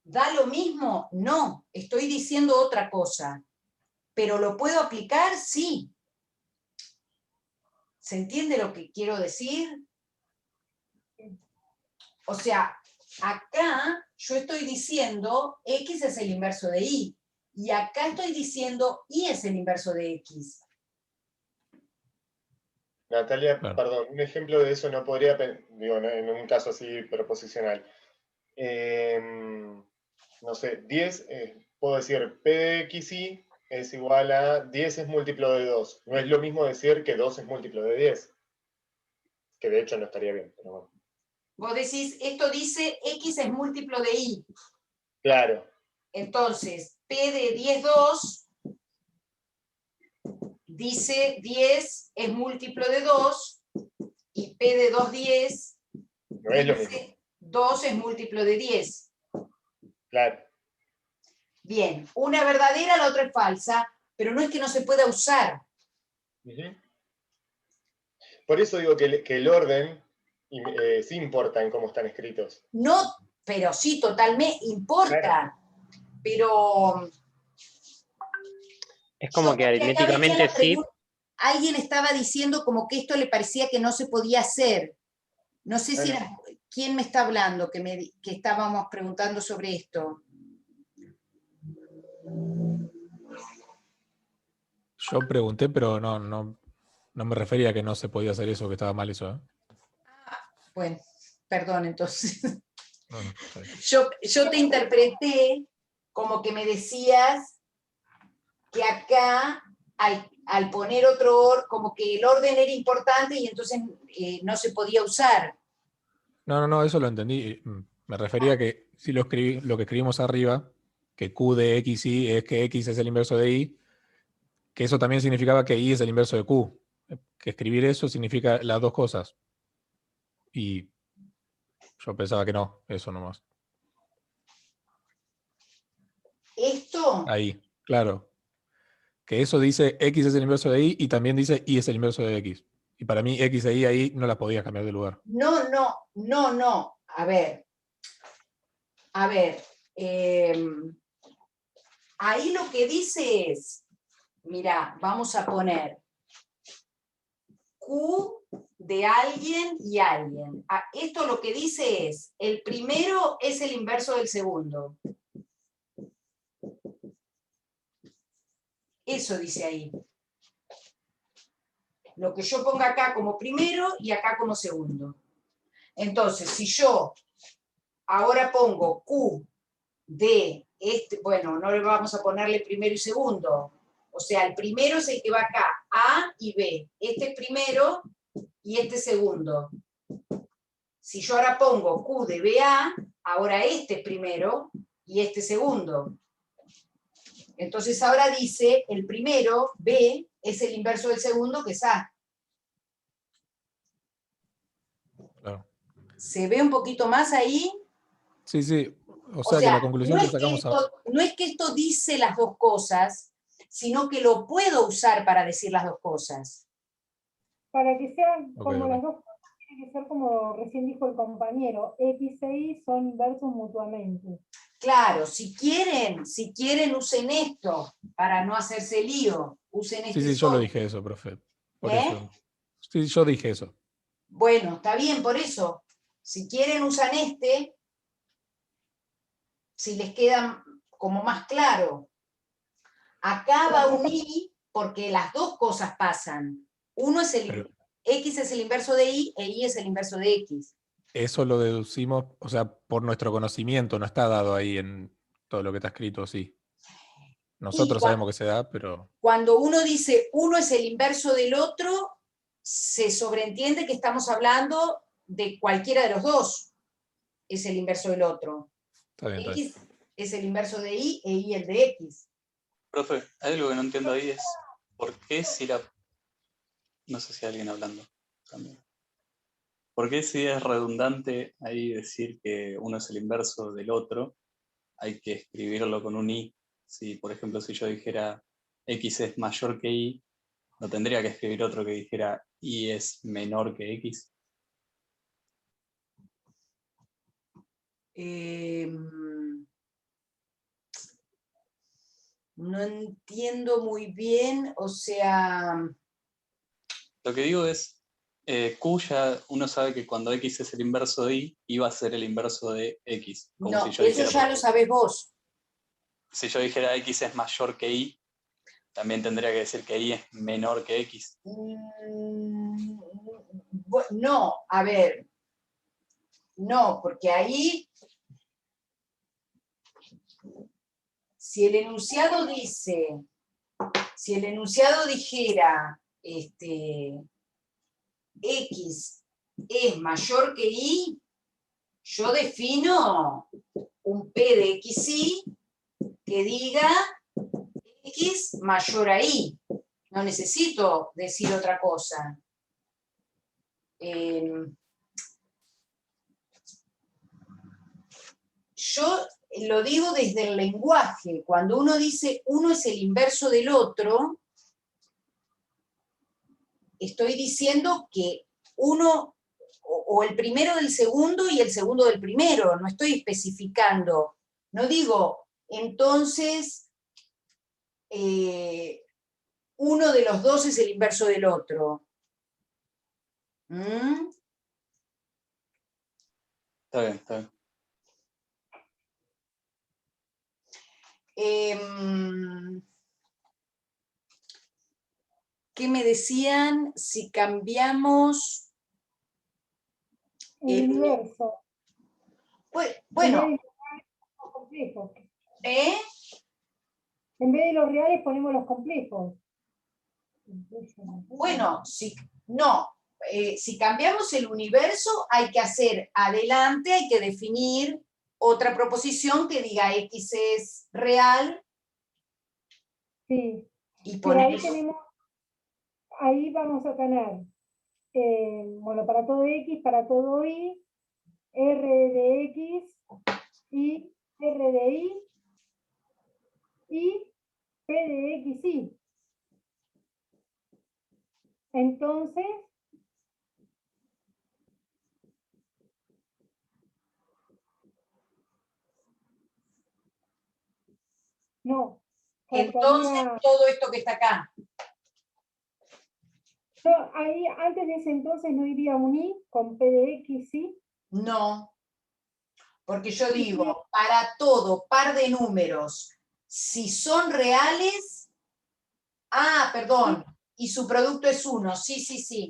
¿Da lo mismo? No, estoy diciendo otra cosa. ¿Pero lo puedo aplicar? Sí. ¿Se entiende lo que quiero decir? O sea, acá yo estoy diciendo X es el inverso de Y. Y acá estoy diciendo Y es el inverso de X. Natalia, perdón, un ejemplo de eso no podría, digo, en un caso así proposicional. No sé, 10, puedo decir P de XY es igual a 10 es múltiplo de 2. No es lo mismo decir que 2 es múltiplo de 10. Que de hecho no estaría bien, pero bueno. Vos decís, esto dice X es múltiplo de Y. Claro. Entonces, P de 10, 2 dice 10 es múltiplo de 2 y P de 2, 10 no es lo dice mismo. 2 es múltiplo de 10. Claro. Bien, una verdadera, la otra es falsa, pero no es que no se pueda usar. Por eso digo que el orden sí importa en cómo están escritos. No, pero sí, totalmente, importa. Claro. Pero... Es como que aritméticamente sí. Alguien estaba diciendo como que esto le parecía que no se podía hacer. No sé si era... ¿Quién me está hablando que estábamos preguntando sobre esto? Yo pregunté, pero no me refería a que no se podía hacer eso, que estaba mal eso. ¿Eh? Bueno, perdón, entonces. No, está bien. Yo te interpreté como que me decías que acá, al poner otro orden, como que el orden era importante y entonces no se podía usar. No, eso lo entendí. Me refería a que si lo que escribimos arriba, que Q de X, Y, es que X es el inverso de Y, que eso también significaba que Y es el inverso de Q. Que escribir eso significa las dos cosas. Y yo pensaba que no, eso nomás. ¿Esto? Ahí, claro. Que eso dice X es el inverso de Y y también dice Y es el inverso de X. Y para mí X e Y ahí no las podías cambiar de lugar. No. A ver. Ahí lo que dice es, mira, vamos a poner Q de alguien y alguien. Esto lo que dice es, el primero es el inverso del segundo. Eso dice ahí. Lo que yo ponga acá como primero y acá como segundo. Entonces, si yo ahora pongo Q de este, bueno, no le vamos a ponerle primero y segundo. O sea, el primero es el que va acá, A y B. Este es primero y este segundo. Si yo ahora pongo Q de BA, ahora este es primero y este segundo. Entonces ahora dice, el primero, B, es el inverso del segundo, que es A. Claro. ¿Se ve un poquito más ahí? Sí. O O sea que sea, la conclusión no que es que sacamos no es que esto dice las dos cosas, sino que lo puedo usar para decir las dos cosas. Para que sean como Ok. las dos cosas, tiene que ser como recién dijo el compañero, X e Y son inversos mutuamente. Claro, si quieren usen esto para no hacerse lío. Usen este Sí, yo lo solo. dije eso, profe. Por ¿Eh? eso. Sí, yo dije eso. Bueno, está bien, por eso. Si quieren usan este, si les queda como más claro. Acá va un Y porque las dos cosas pasan. X es el inverso de Y e Y es el inverso de X. Eso lo deducimos, o sea, por nuestro conocimiento, no está dado ahí en todo lo que está escrito, sí. Nosotros sabemos que se da, pero... Cuando uno dice uno es el inverso del otro, se sobreentiende que estamos hablando de cualquiera de los dos es el inverso del otro. Está bien. X es el inverso de Y e Y el de X. Profe, hay algo que no entiendo ahí es por qué si la... No sé si hay alguien hablando también. ¿Por qué si es redundante ahí decir que uno es el inverso del otro, hay que escribirlo con un I? Si, por ejemplo, si yo dijera X es mayor que Y, no tendría que escribir otro que dijera Y es menor que X. No entiendo muy bien, o sea... Lo que digo es, Q ya uno sabe que cuando X es el inverso de Y, Y va a ser el inverso de X. Como No, si yo eso dijera, ya lo sabés vos. si yo dijera X es mayor que Y, también tendría que decir que Y es menor que X. No, a ver, no, porque ahí, si el enunciado dijera, X es mayor que Y, yo defino un P de XY que diga X mayor a Y. No necesito decir otra cosa. Yo lo digo desde el lenguaje. Cuando uno dice uno es el inverso del otro, estoy diciendo que uno, o el primero del segundo y el segundo del primero, no estoy especificando. No digo, entonces, uno de los dos es el inverso del otro. ¿Mm? Está bien, está bien. ¿Qué me decían si cambiamos el inverso? Bueno. En vez de los reales ponemos los complejos. Bueno, si cambiamos el universo, hay que hacer adelante, hay que definir otra proposición que diga X es real. Sí. Y Pero ahí poner ahí vamos a tener, bueno, para todo X, para todo Y, R de X, y R de y P de X, Y. Entonces, no. entonces faltaría- todo esto que está acá. Ahí, antes de ese entonces no iría un Y con P de X, ¿sí? No, porque yo digo, para todo par de números, si son reales, perdón, y su producto es 1, sí,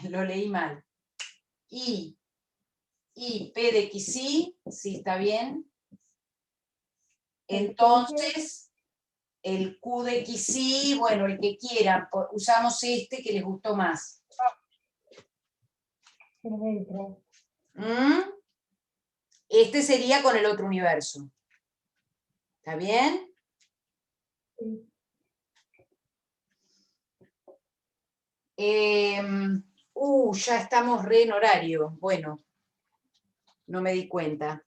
lo leí mal. Y P de X, sí, está bien. Entonces, el Q de X, bueno, el que quiera, usamos este que les gustó más. Este sería con el otro universo. ¿Está bien? Ya estamos re en horario. Bueno, no me di cuenta.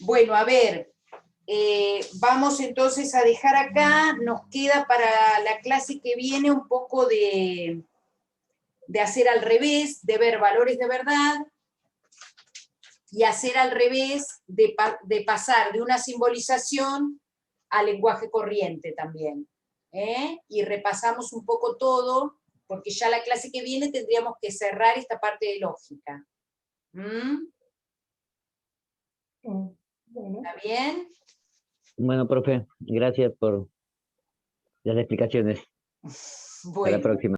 Bueno, a ver, vamos entonces a dejar acá, nos queda para la clase que viene un poco de hacer al revés, de ver valores de verdad, y hacer al revés de pasar de una simbolización al lenguaje corriente también. Y repasamos un poco todo, porque ya la clase que viene tendríamos que cerrar esta parte de lógica. ¿Está bien? Bueno, profe, gracias por las explicaciones. Hasta la Bueno. próxima.